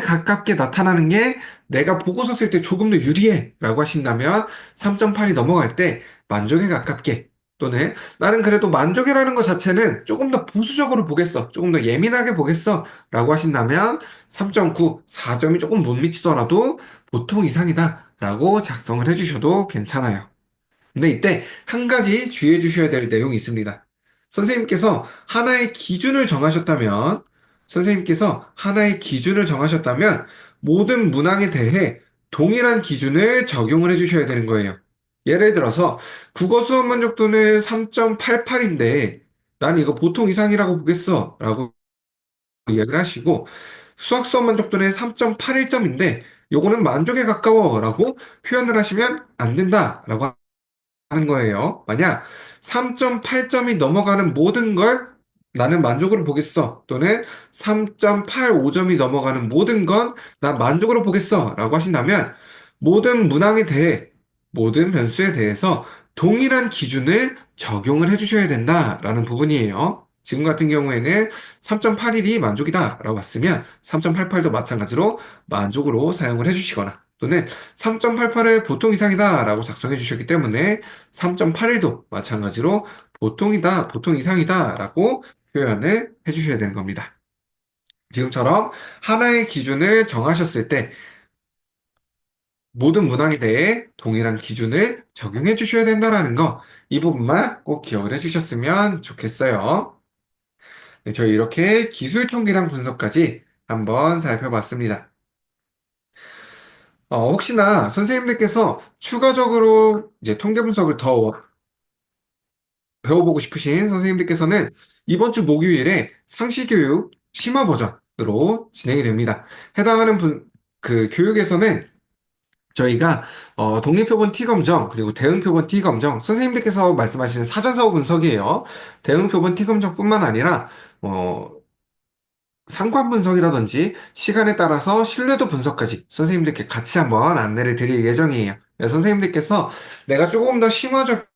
가깝게 나타나는 게 내가 보고서 쓸 때 조금 더 유리해 라고 하신다면 3.8이 넘어갈 때 만족에 가깝게, 또는 나는 그래도 만족이라는 것 자체는 조금 더 보수적으로 보겠어, 조금 더 예민하게 보겠어 라고 하신다면 3.9, 4점이 조금 못 미치더라도 보통 이상이다 라고 작성을 해주셔도 괜찮아요. 근데 이때 한 가지 주의해 주셔야 될 내용이 있습니다. 선생님께서 하나의 기준을 정하셨다면, 선생님께서 하나의 기준을 정하셨다면 모든 문항에 대해 동일한 기준을 적용을 해 주셔야 되는 거예요. 예를 들어서 국어 수업 만족도는 3.88인데 난 이거 보통 이상이라고 보겠어 라고 이야기를 하시고, 수학 수업 만족도는 3.81점인데 요거는 만족에 가까워 라고 표현을 하시면 안 된다라고 하는 거예요. 만약 3.8점이 넘어가는 모든 걸 나는 만족으로 보겠어, 또는 3.85점이 넘어가는 모든 건 난 만족으로 보겠어 라고 하신다면 모든 문항에 대해, 모든 변수에 대해서 동일한 기준을 적용을 해주셔야 된다라는 부분이에요. 지금 같은 경우에는 3.81이 만족이다 라고 봤으면 3.88도 마찬가지로 만족으로 사용을 해주시거나, 또는 3.88을 보통 이상이다 라고 작성해 주셨기 때문에 3.81도 마찬가지로 보통이다, 보통 이상이다 라고 표현을 해주셔야 되는 겁니다. 지금처럼 하나의 기준을 정하셨을 때 모든 문항에 대해 동일한 기준을 적용해 주셔야 된다라는 거, 이 부분만 꼭 기억을 해 주셨으면 좋겠어요. 네, 저희 이렇게 기술 통계량 분석까지 한번 살펴봤습니다. 혹시나 선생님들께서 추가적으로 이제 통계 분석을 더 배워보고 싶으신 선생님들께서는 이번 주 목요일에 상시교육 심화 버전으로 진행이 됩니다. 해당하는 그 교육에서는 저희가 독립표본 T검정 그리고 대응표본 T검정 선생님들께서 말씀하시는 사전사고 분석이에요. 대응표본 T검정뿐만 아니라 어, 상관 분석이라든지 시간에 따라서 신뢰도 분석까지 선생님들께 같이 한번 안내를 드릴 예정이에요. 네, 선생님들께서 내가 조금 더 심화적인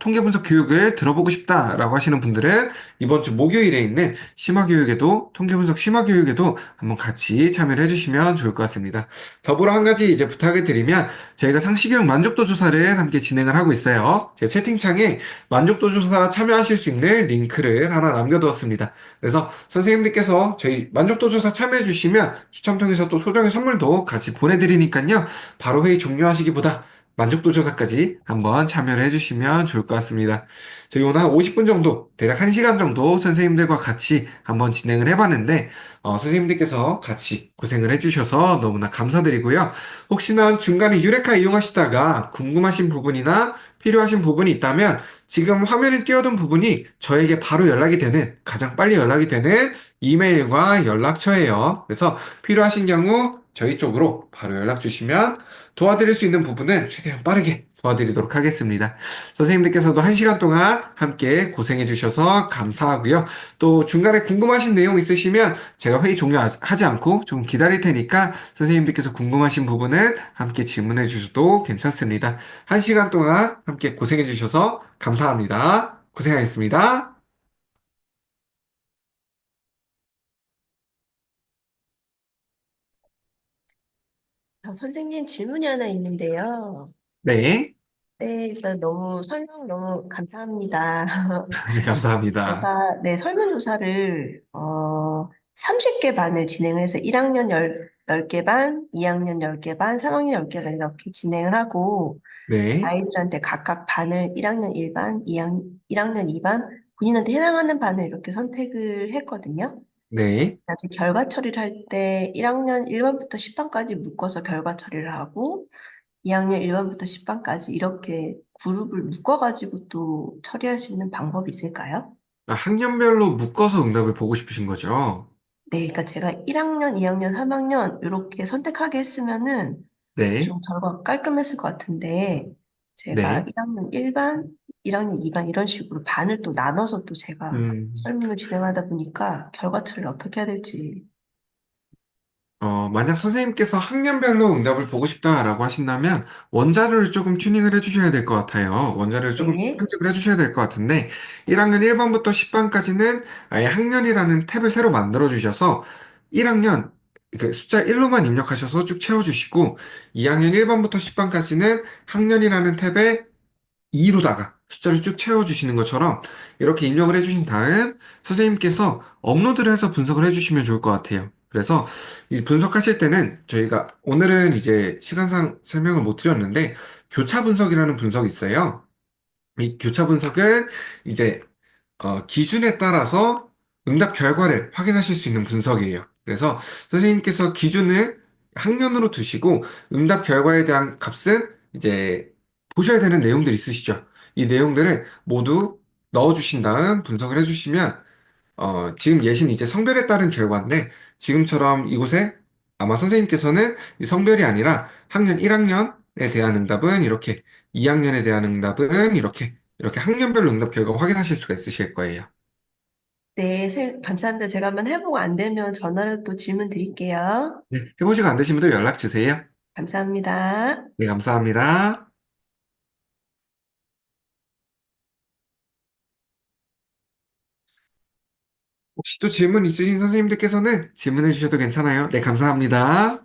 통계 분석 교육을 들어보고 싶다라고 하시는 분들은 이번 주 목요일에 있는 심화 교육에도 통계 분석 심화 교육에도 한번 같이 참여를 해주시면 좋을 것 같습니다. 더불어 한 가지 이제 부탁을 드리면 저희가 상시교육 만족도 조사를 함께 진행을 하고 있어요. 제 채팅창에 만족도 조사 참여하실 수 있는 링크를 하나 남겨두었습니다. 그래서 선생님들께서 저희 만족도 조사 참여해 주시면 추첨 통해서 또 소정의 선물도 같이 보내드리니까요. 바로 회의 종료하시기보다 만족도 조사까지 한번 참여를 해주시면 좋을 것 같습니다. 저희 오늘 한 50분 정도, 대략 1시간 정도 선생님들과 같이 한번 진행을 해봤는데, 선생님들께서 같이 고생을 해주셔서 너무나 감사드리고요. 혹시나 중간에 유레카 이용하시다가 궁금하신 부분이나 필요하신 부분이 있다면 지금 화면에 띄어둔 부분이 저에게 바로 연락이 되는, 가장 빨리 연락이 되는 이메일과 연락처예요. 그래서 필요하신 경우 저희 쪽으로 바로 연락 주시면 도와드릴 수 있는 부분은 최대한 빠르게 도와드리도록 하겠습니다. 선생님들께서도 1시간 동안 함께 고생해 주셔서 감사하고요. 또 중간에 궁금하신 내용 있으시면 제가 회의 종료하지 않고 좀 기다릴 테니까 선생님들께서 궁금하신 부분은 함께 질문해 주셔도 괜찮습니다. 1시간 동안 함께 고생해 주셔서 감사합니다. 고생하셨습니다. 저 선생님 질문이 하나 있는데요. 네. 네, 일단 너무 설명 너무 감사합니다. 네, 감사합니다. 제가 네, 설문조사를 30개 반을 진행을 해서 1학년 10개 반, 2학년 10개 반, 3학년 10개 반 이렇게 진행을 하고 네. 아이들한테 각각 반을 1학년 1반, 1학년 2반, 본인한테 해당하는 반을 이렇게 선택을 했거든요. 네. 나중에 결과 처리를 할 때 1학년 1반부터 10반까지 묶어서 결과 처리를 하고 2학년 1반부터 10반까지 이렇게 그룹을 묶어가지고 또 처리할 수 있는 방법이 있을까요? 아, 학년별로 묶어서 응답을 보고 싶으신 거죠? 네, 그러니까 제가 1학년, 2학년, 3학년 이렇게 선택하게 했으면은 네. 좀 결과가 깔끔했을 것 같은데 제가 네. 1학년 1반, 1학년 2반 이런 식으로 반을 또 나눠서 또 제가 음. 설문을 진행하다 보니까 결과 처리를 어떻게 해야 될지. 만약 선생님께서 학년별로 응답을 보고 싶다라고 하신다면 원자료를 조금 튜닝을 해주셔야 될 것 같아요. 원자료를 조금 네, 편집을 해주셔야 될 것 같은데 1학년 1반부터 10반까지는 아예 학년이라는 탭을 새로 만들어 주셔서 1학년 그 숫자 1로만 입력하셔서 쭉 채워주시고 2학년 1반부터 10반까지는 학년이라는 탭에 2로다가 숫자를 쭉 채워주시는 것처럼 이렇게 입력을 해주신 다음 선생님께서 업로드를 해서 분석을 해주시면 좋을 것 같아요. 그래서 이 분석하실 때는 저희가 오늘은 이제 시간상 설명을 못 드렸는데 교차 분석이라는 분석이 있어요. 이 교차 분석은 이제 기준에 따라서 응답 결과를 확인하실 수 있는 분석이에요. 그래서 선생님께서 기준을 학년으로 두시고 응답 결과에 대한 값은 이제 보셔야 되는 내용들이 있으시죠. 이 내용들을 모두 넣어주신 다음 분석을 해주시면 지금 예시는 이제 성별에 따른 결과인데 지금처럼 이곳에 아마 선생님께서는 이 성별이 아니라 학년 1학년에 대한 응답은 이렇게 2학년에 대한 응답은 이렇게 학년별로 응답 결과 확인하실 수가 있으실 거예요. 네, 감사합니다. 제가 한번 해보고 안 되면 전화로 또 질문 드릴게요. 네, 해보시고 안 되시면 또 연락 주세요. 감사합니다. 네, 감사합니다. 혹시 또 질문 있으신 선생님들께서는 질문해 주셔도 괜찮아요. 네, 감사합니다.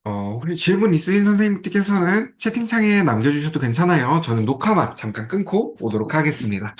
혹시 질문 있으신 선생님께서는 채팅창에 남겨주셔도 괜찮아요. 저는 녹화만 잠깐 끊고 오도록 하겠습니다.